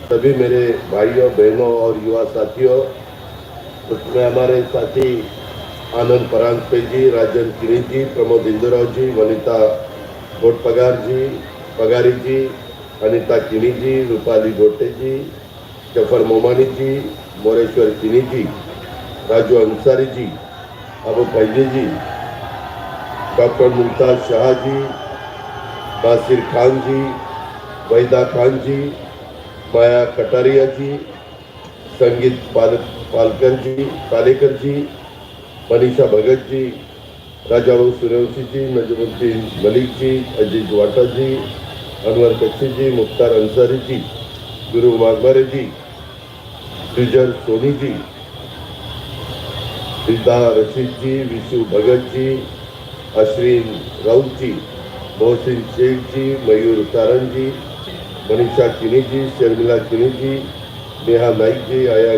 सभी मेरे भाइयों बहनों और युवा साथियों, उसमें हमारे साथी आनंद परांजपे जी, राजन किनी जी, प्रमोद इंदुराव जी, वनिता गोटपगार जी, पगारी जी, अनिता किनी जी, रूपाली गोटे जी, जफर मोमानी जी, मोरेश्वर किनी जी, राजू अंसारी जी, अबू फैजी जी, डॉक्टर मुमताज शाह जी, नासिर खान जी, वहीदा खान जी, माया कटारिया जी, संगीत पालेकर जी, मनीषा भगत जी, राजाऊ सूर्यवंशी जी, नजमुद्दीन मलिक जी, अजीज वाटा जी, अनवर कच्ची जी, मुख्तार अंसारी जी, गुरु मागमारे जी, श्रीजर सोनी जी, रिदा रशीद जी, विशु भगत जी, अश्विन राउत जी, मोहसिन शेख जी, मयूर तारन जी, मनीषा किनी जी, शर्मिला किनी जी, नेहा नाइक जी, आया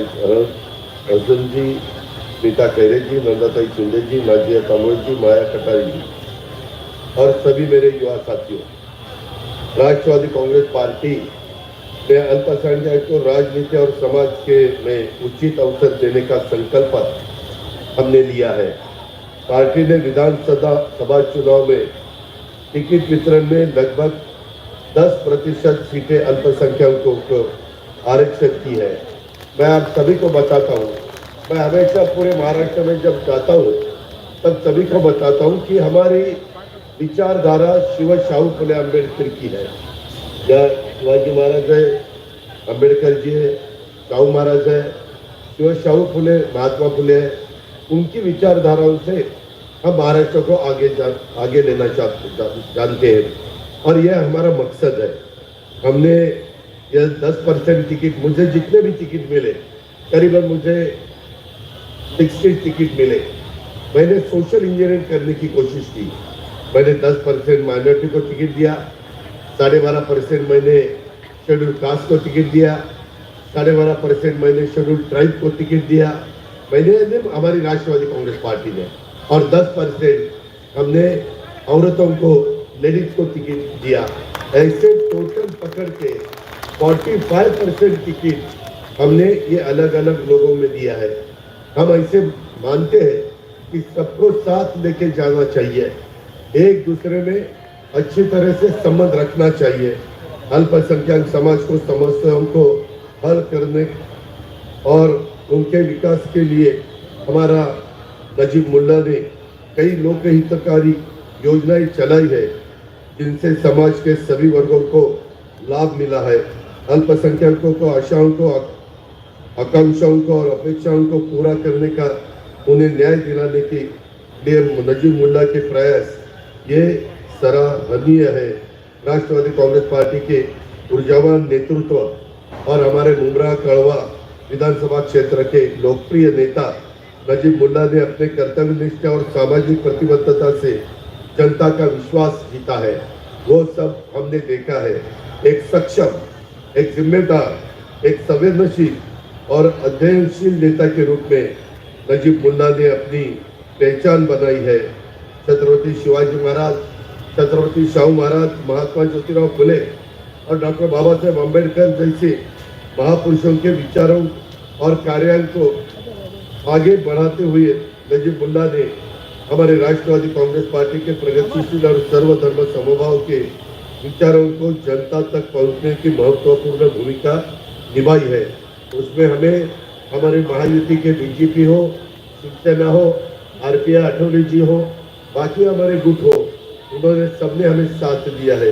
हसन जी, नीता खैरे जी, नंदाताई शिंदे जी, नाजिया कामोद जी, माया कटारी जी और सभी मेरे युवा साथियों, राष्ट्रवादी कांग्रेस पार्टी में अल्पसंख्यक को राजनीति और समाज के में उचित अवसर देने का संकल्प हमने लिया है। पार्टी ने विधानसभा चुनाव में टिकट वितरण में लगभग 10% सीटें अल्पसंख्यकों को आरक्षित की है। मैं आप सभी को बताता हूँ, मैं हमेशा पूरे महाराष्ट्र में जब जाता हूँ तब सभी को बताता हूँ कि हमारी विचारधारा शिव शाहू फुले अम्बेडकर की है। या शिवाजी महाराज है, अम्बेडकर जी है, शाहू महाराज है, शिव शाहू फुले, महात्मा फुले है, उनकी विचारधाराओं से हम महाराष्ट्र को आगे लेना जानते हैं और यह हमारा मकसद है। हमने यह 10% टिकट, मुझे जितने भी टिकट मिले, करीबन मुझे 60 टिकट मिले, मैंने सोशल इंजीनियरिंग करने की कोशिश की। मैंने 10% माइनॉरिटी को टिकट दिया, 12.5% मैंने शेड्यूल कास्ट को टिकट दिया, 12.5% मैंने शेड्यूल ट्राइब को टिकट दिया, मैंने हमारी राष्ट्रवादी कांग्रेस पार्टी ने, और 10% हमने औरतों को, लेडीज को टिकट दिया। ऐसे टोटल पकड़ के 45% टिकट हमने ये अलग अलग लोगों में दिया है। हम ऐसे मानते हैं कि सबको साथ लेके जाना चाहिए, एक दूसरे में अच्छी तरह से संबंध रखना चाहिए। अल्पसंख्यक समाज को समस्याओं को हल करने और उनके विकास के लिए हमारा नजीब मुल्ला ने कई लोक हितकारी योजनाएं चलाई है, जिनसे समाज के सभी वर्गों को लाभ मिला है। अल्पसंख्यकों को आशाओं को, आकांक्षाओं को और अपेक्षाओं को पूरा करने का, उन्हें न्याय दिलाने के लिए नजीब मुल्ला के प्रयास ये सराहनीय है। राष्ट्रवादी कांग्रेस पार्टी के ऊर्जावान नेतृत्व और हमारे मुमरा कड़वा विधानसभा क्षेत्र के लोकप्रिय नेता नजीब मुल्ला ने अपने कर्तव्य निष्ठा और सामाजिक प्रतिबद्धता से जनता का विश्वास जीता है। वो सब हमने देखा है। एक सक्षम, एक जिम्मेदार, एक संवेदनशील और अध्ययनशील नेता के रूप में नजीब मुल्ला ने अपनी पहचान बनाई है। छत्रपति शिवाजी महाराज, छत्रपति शाहू महाराज, महात्मा ज्योतिराव फुले और डॉक्टर बाबा साहेब अम्बेडकर जैसे महापुरुषों के विचारों और कार्यों को आगे बढ़ाते हुए नजीब मुल्ला ने हमारे राष्ट्रवादी कांग्रेस पार्टी के प्रगतिशील और सर्वधर्म समभाव के विचारों को जनता तक पहुंचने की महत्वपूर्ण भूमिका निभाई है। उसमें हमें हमारे महायुति के बीजेपी हो, शिवसेना हो, आरपीआई आठवले जी हो, बाकी हमारे गुट हो, उन्होंने सबने हमें साथ दिया है।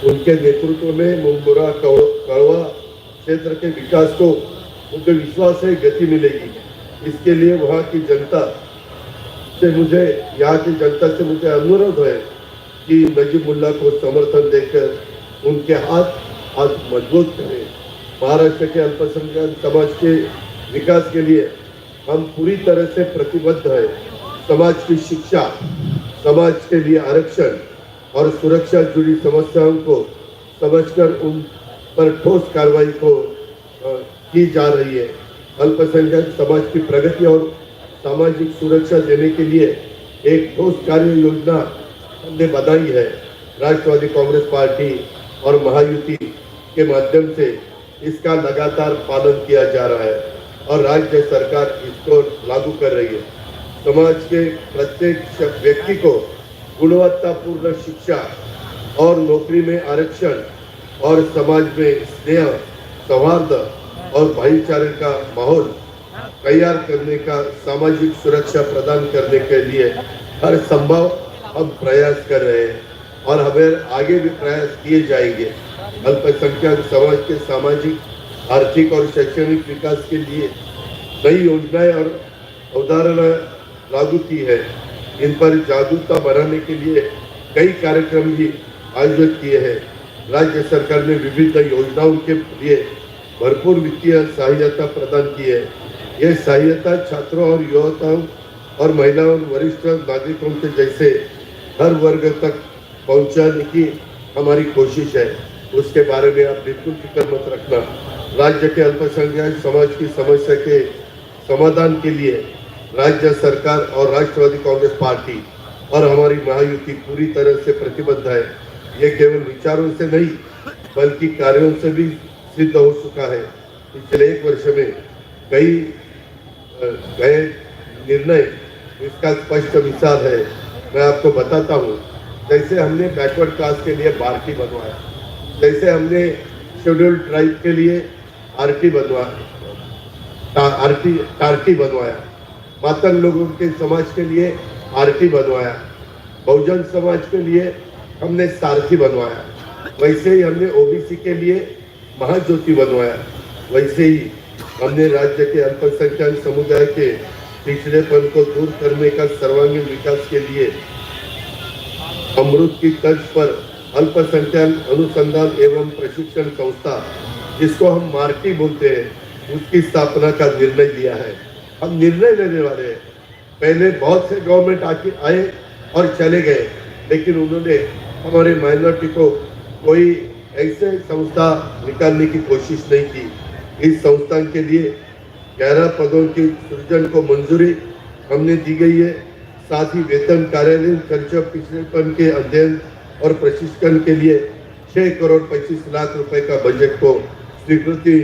उनके नेतृत्व में मुंबरा कड़वा क्षेत्र के विकास को मुझे विश्वास है गति मिलेगी। इसके लिए वहाँ की जनता से मुझे, यहाँ की जनता से मुझे अनुरोध है कि नजीब मुल्ला को समर्थन देकर उनके हाथ मजबूत करें। महाराष्ट्र के अल्पसंख्यक समाज के विकास के लिए हम पूरी तरह से प्रतिबद्ध है। समाज की शिक्षा, समाज के लिए आरक्षण और सुरक्षा जुड़ी समस्याओं को समझकर उन पर ठोस कार्रवाई को की जा रही है। अल्पसंख्यक समाज की प्रगति और सामाजिक सुरक्षा देने के लिए एक ठोस कार्य योजना हमने बनाई है। राष्ट्रवादी कांग्रेस पार्टी और महायुति के माध्यम से इसका लगातार पालन किया जा रहा है और राज्य सरकार इसको लागू कर रही है। समाज के प्रत्येक व्यक्ति को गुणवत्तापूर्ण शिक्षा और नौकरी में आरक्षण और समाज में स्नेह, सौहार्द और भाईचारे का माहौल तैयार करने का, सामाजिक सुरक्षा प्रदान करने के लिए हर संभव हम प्रयास कर रहे हैं और हमें आगे भी प्रयास किए जाएंगे। अल्पसंख्यक समाज के सामाजिक, आर्थिक और शैक्षणिक विकास के लिए नई योजनाएं और अवधारणा लागू की है। इन पर जागरूकता बढ़ाने के लिए कई कार्यक्रम भी आयोजित किए हैं। राज्य सरकार ने विभिन्न योजनाओं के लिए भरपूर वित्तीय सहायता प्रदान की है। यह सहायता छात्रों और युवताओं और महिलाओं और वरिष्ठ नागरिकों के जैसे हर वर्ग तक पहुंचाने की हमारी कोशिश है। उसके बारे में आप बिल्कुल फिक्र मत रखना। राज्य के अल्पसंख्यक समाज की समस्या के समाधान के लिए राज्य सरकार और राष्ट्रवादी कांग्रेस पार्टी और हमारी महायुति पूरी तरह से प्रतिबद्ध है। ये केवल विचारों से नहीं बल्कि कार्यों से भी सिद्ध हो चुका है। पिछले 1 वर्ष में कई गए निर्णय इसका स्पष्ट मिसाल है। मैं आपको बताता हूँ, जैसे हमने बैकवर्ड कास्ट के लिए बारटी बनवाया, जैसे हमने शेड्यूल ट्राइब के लिए आरटी बनवाया, टारटी बनवाया, मातंग लोगों के समाज के लिए आरटी बनवाया, बहुजन समाज के लिए हमने सारथी बनवाया, वैसे ही हमने ओबीसी के लिए महाज्योति बनवाया, वैसे ही हमने राज्य के अल्पसंख्यक समुदाय के पिछड़ेपन को दूर करने का सर्वांगीण विकास के लिए अमृत की तर्ज पर अल्पसंख्यक अनुसंधान एवं प्रशिक्षण संस्था, जिसको हम मार्टी बोलते हैं, उसकी स्थापना का निर्णय लिया है। हम निर्णय लेने वाले हैं। पहले बहुत से गवर्नमेंट आए और चले गए, लेकिन उन्होंने हमारे माइनॉरिटी को कोई ऐसे संस्था निकालने की कोशिश नहीं की। इस संस्था के लिए 11 पदों की सृजन को मंजूरी हमने दी गई है। साथ ही वेतन, कार्यालय खर्च, पिछड़ेपन के अध्ययन और प्रशिक्षण के लिए 6 करोड़ 25 लाख रुपए का बजट को स्वीकृति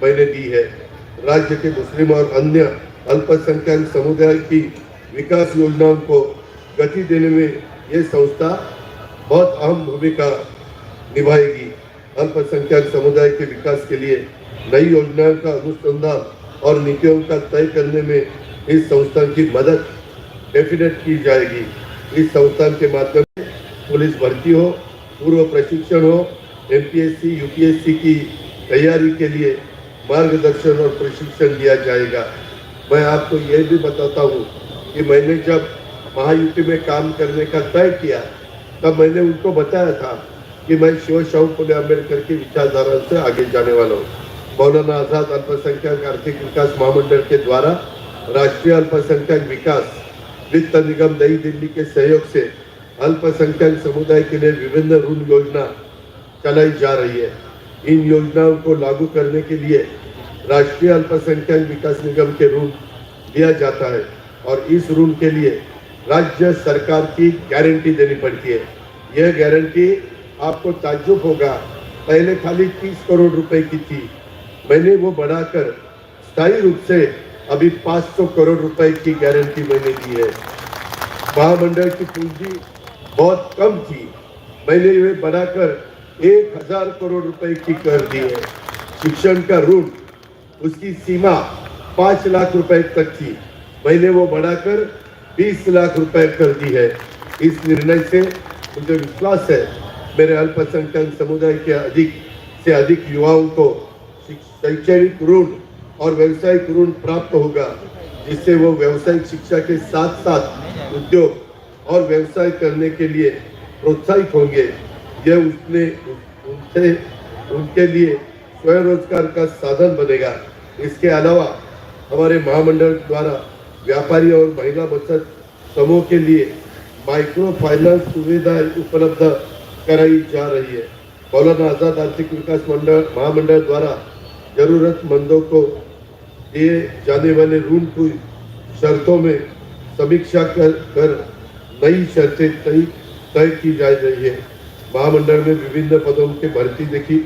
मैंने दी है। राज्य के मुस्लिम और अन्य अल्पसंख्यक समुदाय की विकास योजनाओं को गति देने में ये संस्था बहुत अहम भूमिका निभाएगी। अल्पसंख्यक समुदाय के विकास के लिए नई योजनाओं का अनुसंधान और नीतियों का तय करने में इस संस्था की मदद डेफिनेट की जाएगी। इस संस्था के माध्यम से पुलिस भर्ती हो, पूर्व प्रशिक्षण हो, एमपीएससी, यूपीएससी की तैयारी के लिए मार्गदर्शन और प्रशिक्षण दिया जाएगा। मैं आपको ये भी बताता हूँ कि मैंने जब महायुति में काम करने का तय किया, तब मैंने उनको बताया था कि मैं शिव शाहू फुले अम्बेडकर की विचारधारा से आगे जाने वाला हूँ। मौलाना आजाद अल्पसंख्यक आर्थिक विकास महामंडल के द्वारा राष्ट्रीय अल्पसंख्यक विकास वित्त निगम नई दिल्ली के सहयोग से अल्पसंख्यक समुदाय के लिए विभिन्न ऋण योजना चलाई जा रही है। इन योजनाओं को लागू करने के लिए राष्ट्रीय अल्पसंख्यक विकास निगम के ऋण दिया जाता है और इस ऋण के लिए राज्य सरकार की गारंटी देनी पड़ती है। यह गारंटी आपको ताज्जुब होगा, पहले खाली 30 करोड़ रुपए की थी। मैंने वो बढ़ाकर स्थायी रूप से अभी 500 करोड़ रुपए की गारंटी मैंने दी है। महामंडल की पूंजी बहुत कम थी, मैंने ये बढ़ाकर 1000 करोड़ रुपए की कर दी है। शिक्षण का ऋण, उसकी सीमा 5 लाख रुपए तक थी, मैंने वो बढ़ाकर 20 लाख रुपए कर दी है। इस निर्णय से मुझे विश्वास है मेरे अल्पसंख्यक समुदाय के अधिक से अधिक युवाओं को शैक्षणिक ऋण और व्यावसायिक ऋण प्राप्त होगा, जिससे वो व्यावसायिक शिक्षा के साथ साथ उद्योग और व्यवसाय करने के लिए प्रोत्साहित होंगे। यह उनके लिए स्वरोजगार का साधन बनेगा। इसके अलावा हमारे महामंडल द्वारा व्यापारी और महिला बचत समूह के लिए माइक्रो फाइनेंस सुविधा उपलब्ध कराई जा रही है। मौलाना आजाद आर्थिक विकास महामंडल द्वारा जरूरतमंदों को दिए जाने वाले ऋण की शर्तों में समीक्षा कर नई शर्तें तय की जा रही है। महामंडल में विभिन्न पदों के भर्ती की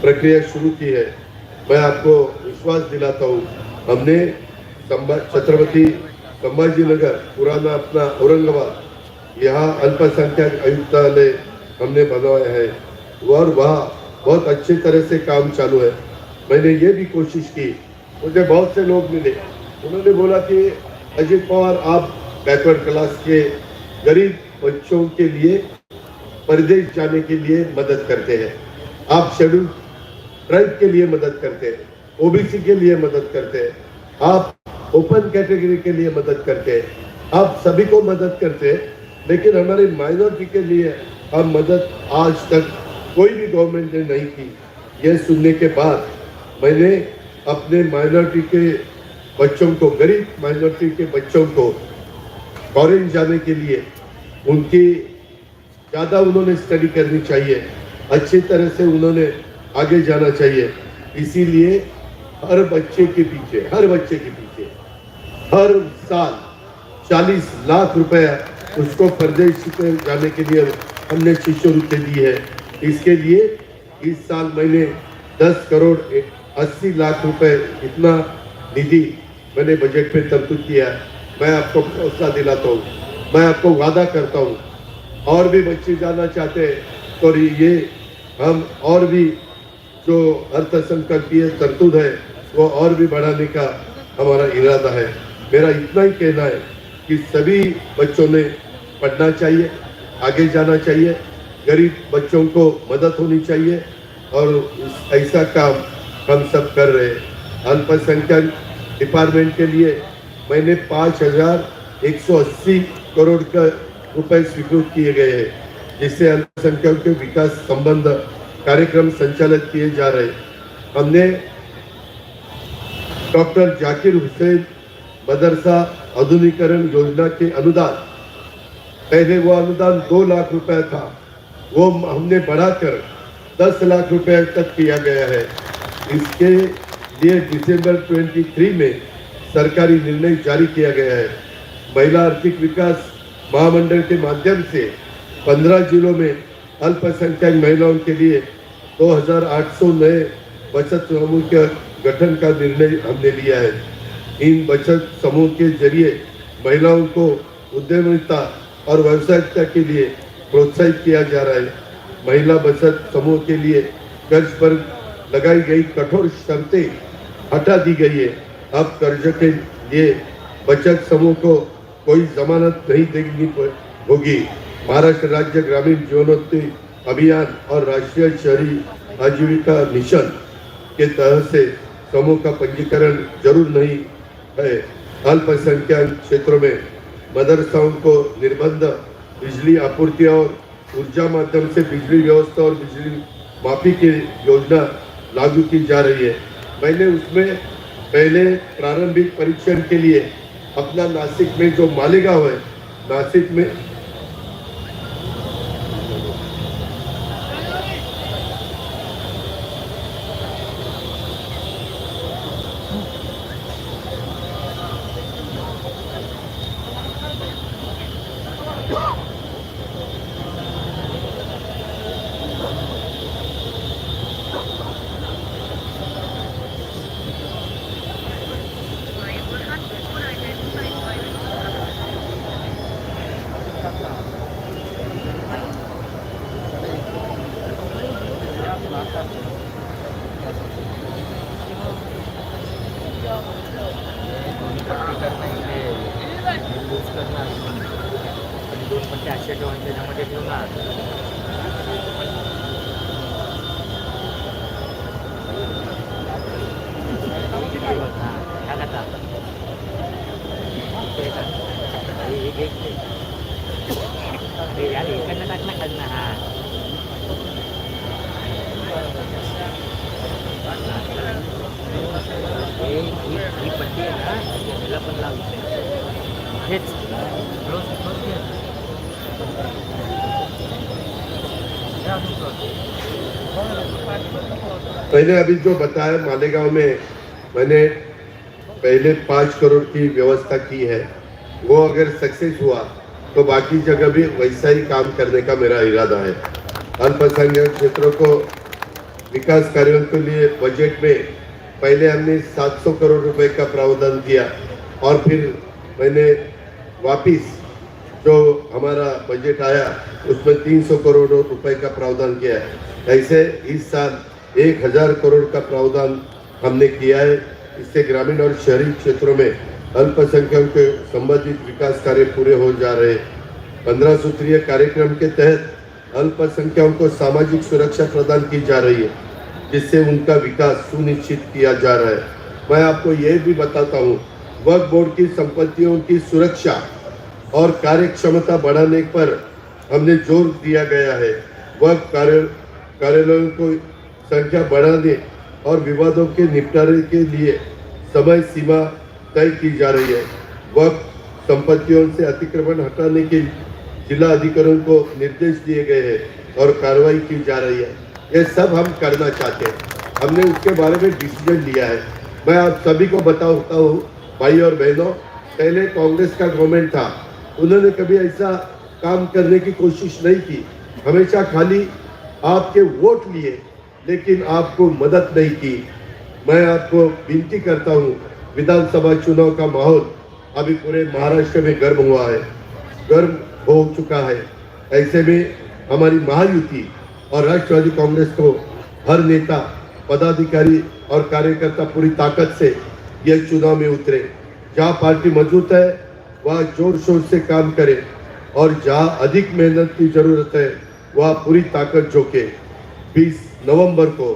प्रक्रिया शुरू की है। मैं आपको विश्वास दिलाता हूँ, हमने छत्रपति संभाजी नगर, पुराना अपना औरंगाबाद, यहाँ अल्पसंख्यक आयुक्तालय हमने बनवाया है और वहाँ बहुत अच्छी तरह से काम चालू है। मैंने ये भी कोशिश की, मुझे बहुत से लोग मिले, उन्होंने बोला कि अजित पवार आप बैकवर्ड क्लास के गरीब बच्चों के लिए परदेश जाने के लिए मदद करते हैं, आप शेड्यूल ट्राइब के लिए मदद करते हैं, ओबीसी के लिए मदद करते हैं, आप ओपन कैटेगरी के लिए मदद करते हैं, आप सभी को मदद करते हैं, लेकिन हमारे माइनॉरिटी के लिए हम मदद आज तक कोई भी गवर्नमेंट ने नहीं की। यह सुनने के बाद मैंने अपने माइनॉरिटी के बच्चों को, गरीब माइनॉरिटी के बच्चों को फॉरेन जाने के लिए उनकी ज़्यादा उन्होंने स्टडी करनी चाहिए, अच्छी तरह से उन्होंने आगे जाना चाहिए। इसीलिए हर बच्चे के पीछे हर साल 40 लाख रुपए उसको परदेश जाने के लिए हमने शिष्यवृत्ति दी है। इसके लिए इस साल मैंने 10 करोड़ 80 लाख रुपए इतना निधि मैंने बजट में तरतूब किया है। मैं आपको भरोसा दिलाता हूँ, मैं आपको वादा करता हूँ, और भी बच्चे जाना चाहते हैं तो ये हम और भी जो अर्थसंकल्पीय तरतूब है वो और भी बढ़ाने का हमारा इरादा है। मेरा इतना ही कहना है कि सभी बच्चों ने पढ़ना चाहिए, आगे जाना चाहिए, गरीब बच्चों को मदद होनी चाहिए और ऐसा काम हम सब कर रहे हैं। अल्पसंख्यक डिपार्टमेंट के लिए मैंने 5,180 करोड़ का रुपए स्वीकृत किए गए हैं, जिससे अल्पसंख्यकों के विकास संबंध कार्यक्रम संचालित किए जा रहे हैं। हमने डॉक्टर जाकिर हुसैन मदरसा आधुनिकीकरण योजना के अनुदान, पहले वो अनुदान 2 लाख रुपए था, वो हमने बढ़ाकर 10 लाख रुपए तक किया गया है। इसके लिए दिसंबर 23 में सरकारी निर्णय जारी किया गया है। महिला आर्थिक विकास महामंडल के माध्यम से 15 जिलों में अल्पसंख्यक महिलाओं के लिए 2,800 नए बचत समूह के गठन का निर्णय हमने लिया है। इन बचत समूह के जरिए महिलाओं को उद्यमिता और व्यवसायिकता के लिए प्रोत्साहित किया जा रहा है। महिला बचत समूह के लिए कर्ज पर लगाई गई कठोर शर्तें हटा दी गई है। अब कर्ज के लिए बचत समूह को कोई जमानत नहीं देनी होगी। महाराष्ट्र राज्य ग्रामीण जीवनोन्नति अभियान और राष्ट्रीय शहरी आजीविका मिशन के तहत से समूह का पंजीकरण जरूर नहीं है। अल्पसंख्यक क्षेत्रों में मदरसाओं को निर्बंध बिजली आपूर्ति और ऊर्जा माध्यम से बिजली व्यवस्था और बिजली माफी की योजना लागू की जा रही है। मैंने उसमें पहले प्रारंभिक परीक्षण के लिए अपना नासिक में जो मालेगांव है, नासिक में पहले अभी जो बताया मालेगांव में मैंने पहले 5 करोड़ की व्यवस्था की है, वो अगर सक्सेस हुआ तो बाकी जगह भी वैसा ही काम करने का मेरा इरादा है। अल्पसंख्यक क्षेत्रों को विकास कार्यों के लिए बजट में पहले हमने 700 करोड़ रुपए का प्रावधान किया और फिर मैंने वापिस जो हमारा बजट आया उसमें 300 करोड़ रुपए का प्रावधान किया है। ऐसे इस साल 1,000 करोड़ का प्रावधान हमने किया है। इससे ग्रामीण और शहरी क्षेत्रों में अल्पसंख्यकों के संबंधित विकास कार्य पूरे हो जा रहे हैं। 15 सूत्रीय कार्यक्रम के तहत अल्पसंख्यकों को सामाजिक सुरक्षा प्रदान की जा रही है, जिससे उनका विकास सुनिश्चित किया जा रहा है। मैं आपको यह भी बताता हूँ, वक्फ बोर्ड की संपत्तियों की सुरक्षा और कार्यक्षमता बढ़ाने पर हमने जोर दिया गया है। वक्फ कार्यालयों को संख्या बढ़ाने और विवादों के निपटारे के लिए समय सीमा तय की जा रही है। वक्फ संपत्तियों से अतिक्रमण हटाने के जिला अधिकारियों को निर्देश दिए गए हैं और कार्रवाई की जा रही है। ये सब हम करना चाहते हैं, हमने उसके बारे में डिसीजन लिया है। मैं आप सभी को बताता हूँ भाई और बहनों, पहले कांग्रेस का गवर्नमेंट था, उन्होंने कभी ऐसा काम करने की कोशिश नहीं की। हमेशा खाली आपके वोट लिए, लेकिन आपको मदद नहीं की। मैं आपको विनती करता हूँ, विधानसभा चुनाव का माहौल अभी पूरे महाराष्ट्र में गर्म हुआ है, गर्म हो चुका है। ऐसे में हमारी महायुति और राष्ट्रवादी कांग्रेस को हर नेता, पदाधिकारी और कार्यकर्ता पूरी ताकत से यह चुनाव में उतरे। जहाँ पार्टी मजबूत है वहाँ जोर शोर से काम करे और जहाँ अधिक मेहनत की जरूरत है वहाँ पूरी ताकत झोंके। 20 नवंबर को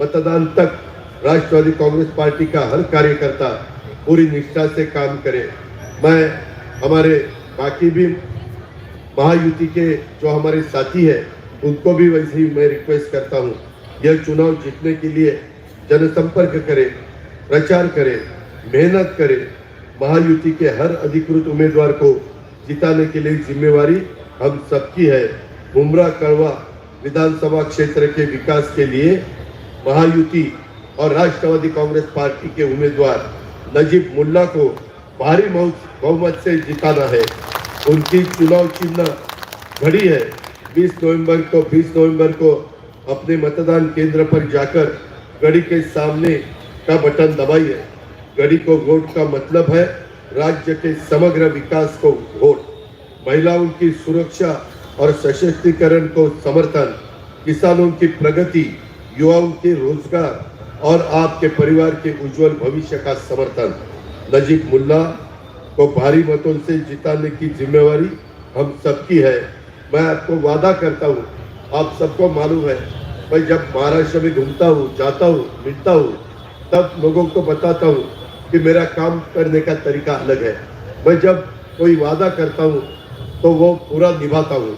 मतदान तक राष्ट्रवादी कांग्रेस पार्टी का हर कार्यकर्ता पूरी निष्ठा से काम करें। मैं हमारे बाकी भी महायुति के जो हमारे साथी हैं उनको भी वैसे ही मैं रिक्वेस्ट करता हूँ, यह चुनाव जीतने के लिए जनसंपर्क करें, प्रचार करें, मेहनत करें। महायुति के हर अधिकृत उम्मीदवार को जिताने के लिए जिम्मेवारी हम सबकी है। मुमरा कड़वा विधानसभा क्षेत्र के विकास के लिए महायुति और राष्ट्रवादी कांग्रेस पार्टी के उम्मीदवार नजीब मुल्ला को भारी बहुमत से जिताना है। उनकी चुनाव चिन्ह घड़ी है। 20 नवंबर को अपने मतदान केंद्र पर जाकर घड़ी के सामने का बटन दबाइए। घड़ी को वोट का मतलब है राज्य के समग्र विकास को वोट, महिलाओं की सुरक्षा और सशक्तिकरण को समर्थन, किसानों की प्रगति, युवाओं के रोजगार और आपके परिवार के उज्जवल भविष्य का समर्थन। नजीब मुल्ला को भारी मतों से जिताने की जिम्मेवारी हम सबकी है। मैं आपको वादा करता हूँ, आप सबको मालूम है, मैं जब महाराष्ट्र में घूमता हूँ, जाता हूँ, मिलता हूँ, तब लोगों को बताता हूँ कि मेरा काम करने का तरीका अलग है। मैं जब कोई वादा करता हूँ तो वो पूरा निभाता हूँ।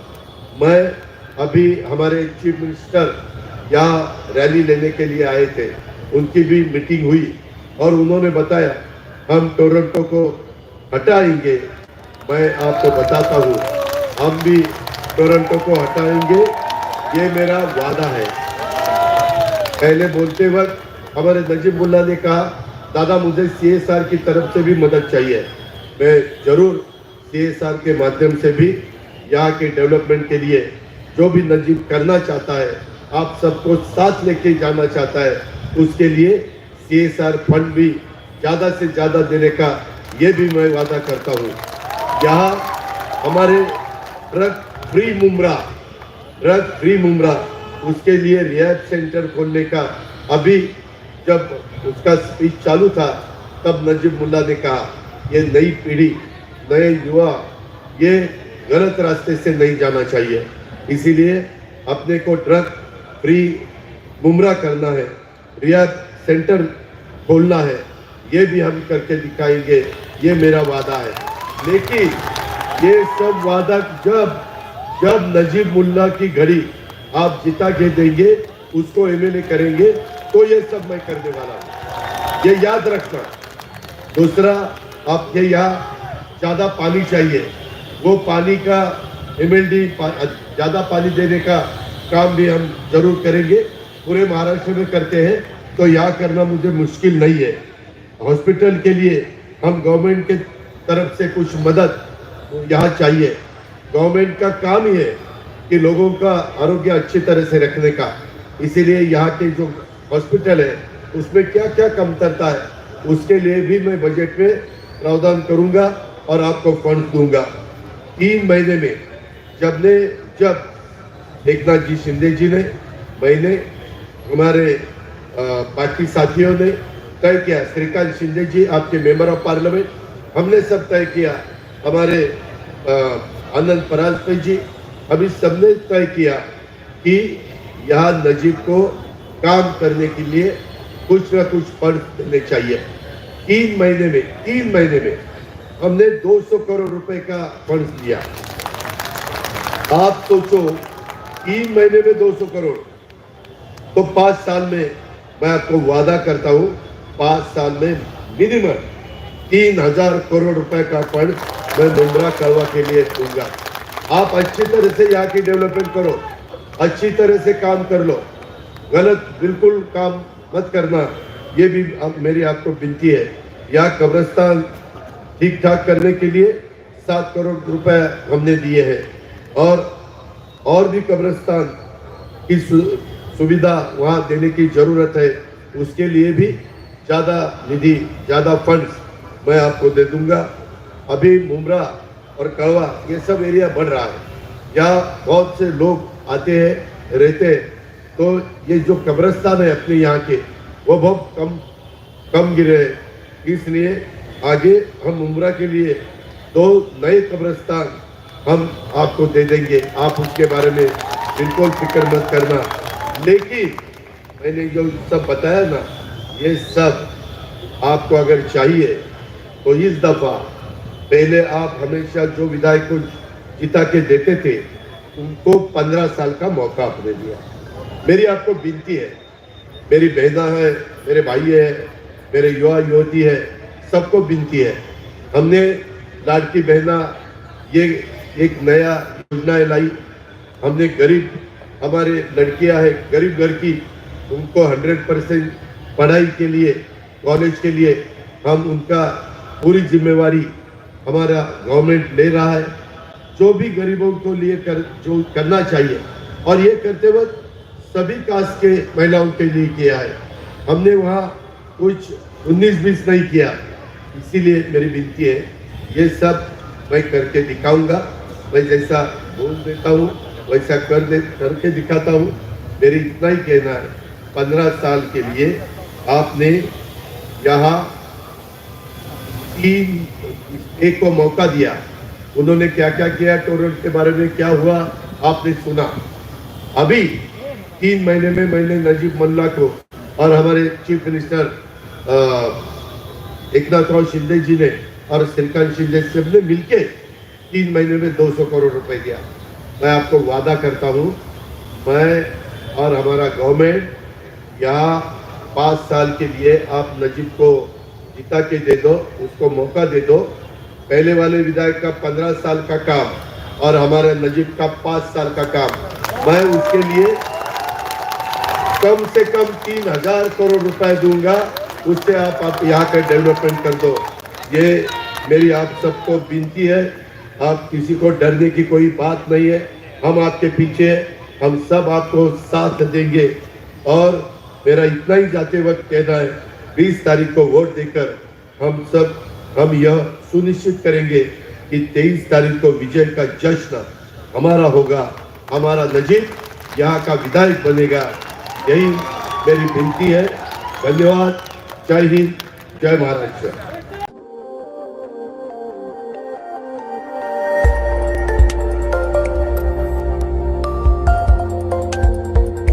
मैं अभी हमारे चीफ मिनिस्टर यहाँ रैली लेने के लिए आए थे, उनकी भी मीटिंग हुई और उन्होंने बताया हम टोरंटो को हटाएंगे। मैं आपको बताता हूँ, हम भी टोरंटो को हटाएंगे, ये मेरा वादा है। पहले बोलते वक्त हमारे नजीब मुल्ला ने कहा, दादा मुझे CSR की तरफ से भी मदद चाहिए। मैं जरूर CSR के माध्यम से भी यहाँ के डेवलपमेंट के लिए जो भी नजीब करना चाहता है, आप सबको साथ लेके जाना चाहता है, उसके लिए CSR फंड भी ज़्यादा से ज़्यादा देने का ये भी मैं वादा करता हूँ। यहाँ हमारे ड्रग फ्री मुमरा उसके लिए रिहैब सेंटर खोलने का, अभी जब उसका स्पीच चालू था तब नजीब मुल्ला ने कहा ये नई पीढ़ी, नए युवा ये गलत रास्ते से नहीं जाना चाहिए, इसीलिए अपने को ड्रग फ्री मुमरा करना है, रिहैब सेंटर खोलना है, ये भी हम करके दिखाएंगे, ये मेरा वादा है। लेकिन ये सब वादा जब नजीब मुल्ला की घड़ी आप जिता के देंगे, उसको MLA करेंगे, तो ये सब मैं करने वाला हूँ, ये याद रखना। दूसरा, आपके यहाँ ज़्यादा पानी चाहिए, वो पानी का MLD ज़्यादा पानी देने का काम भी हम जरूर करेंगे। पूरे महाराष्ट्र में करते हैं, तो यहाँ करना मुझे मुश्किल नहीं है। हॉस्पिटल के लिए हम गवर्नमेंट के तरफ से कुछ मदद यहाँ चाहिए। गवर्नमेंट का काम ही है कि लोगों का आरोग्य अच्छी तरह से रखने का, इसीलिए यहाँ के जो हॉस्पिटल है उसमें क्या क्या कमतरता है, उसके लिए भी मैं बजट में प्रावधान करूँगा और आपको फंड दूंगा। 3 महीने में जब एकनाथ जी शिंदे जी ने, मैंने, हमारे बाकी साथियों ने तय किया, श्रीकांत शिंदे जी आपके मेंबर ऑफ पार्लियामेंट, हमने सब तय किया, हमारे आनंद परांजपे जी, अभी सबने तय किया कि यहाँ नजीब को काम करने के लिए कुछ ना कुछ फंड देने चाहिए। 3 महीने में हमने 200 करोड़ रुपए का फंड दिया। आप सोचो 3 महीने में 200 करोड़, तो 5 साल में मैं आपको वादा करता हूँ, 5 साल में मिनिमम 3000 करोड़ रुपए का फंड मैं मुमरा कड़वा के लिए दूंगा। आप अच्छी तरह से यहाँ की डेवलपमेंट करो, अच्छी तरह से काम कर लो, गलत बिल्कुल काम मत करना, ये भी मेरी आपको विनती है। यहाँ कब्रिस्तान ठीक ठाक करने के लिए 7 करोड़ रुपए हमने दिए हैं, और भी कब्रिस्तान की सुविधा वहाँ देने की ज़रूरत है, उसके लिए भी ज़्यादा निधि, ज़्यादा फंड्स मैं आपको दे दूंगा। अभी मुमरा और कड़वा ये सब एरिया बढ़ रहा है, यहाँ बहुत से लोग आते हैं, रहते हैं, तो ये जो कब्रिस्तान है अपने यहाँ के वो बहुत कम गिरे हैं, इसलिए आगे हम मुमरा के लिए 2 नए कब्रिस्तान हम आपको दे देंगे, आप उसके बारे में बिल्कुल फिक्र मत करना। लेकिन मैंने जो सब बताया ना, ये सब आपको अगर चाहिए तो इस दफा पहले आप हमेशा जो विधायक को जिता के देते थे उनको 15 साल का मौका आपने दिया। मेरी आपको विनती है, मेरी बहना है, मेरे भाई है, मेरे युवा युवती है, सबको विनती है, हमने लाडकी बहना ये एक नया योजना लाई। हमने गरीब हमारे लड़कियां हैं गरीब घर की, उनको 100% पढ़ाई के लिए कॉलेज के लिए हम उनका पूरी जिम्मेवारी हमारा गवर्नमेंट ले रहा है। जो भी गरीबों को लिए जो करना चाहिए और ये करते वक्त सभी कास्ट के महिलाओं के लिए किया है। हमने वहाँ कुछ 19-20 नहीं किया। इसीलिए मेरी विनती है, ये सब मैं करके दिखाऊंगा। मैं जैसा बोल देता हूँ वैसा करके दिखाता हूँ। मेरी इतना ही कहना है, 15 साल के लिए आपने यहाँ एक को मौका दिया। उन्होंने क्या क्या किया, टोरेंट के बारे में क्या हुआ आपने सुना। अभी 3 महीने में मैंने नजीब मल्ला को और हमारे चीफ मिनिस्टर एकनाथराव शिंदे जी ने और श्रीकांत शिंदे सब ने मिलके 3 महीने में 200 करोड़ रुपए दिया। मैं आपको वादा करता हूँ, मैं और हमारा गवर्नमेंट यहाँ 5 साल के लिए आप नजीब को जिता के दे दो, उसको मौका दे दो। पहले वाले विधायक का 15 साल का काम और हमारे नजीब का 5 साल का काम, मैं उसके लिए कम से कम 3000 करोड़ रुपए दूंगा। उससे आप यहाँ का डेवलपमेंट कर दो। ये मेरी आप सबको विनती है, आप किसी को डरने की कोई बात नहीं है। हम आपके पीछे हैं, हम सब आपको साथ देंगे। और मेरा इतना ही जाते वक्त कहना है, 20 तारीख को वोट देकर हम यह सुनिश्चित करेंगे कि 23 तारीख को विजय का जश्न हमारा होगा, हमारा नजीब यहाँ का विधायक बनेगा। यही मेरी विनती है। धन्यवाद। जय हिंद, जय महाराष्ट्र।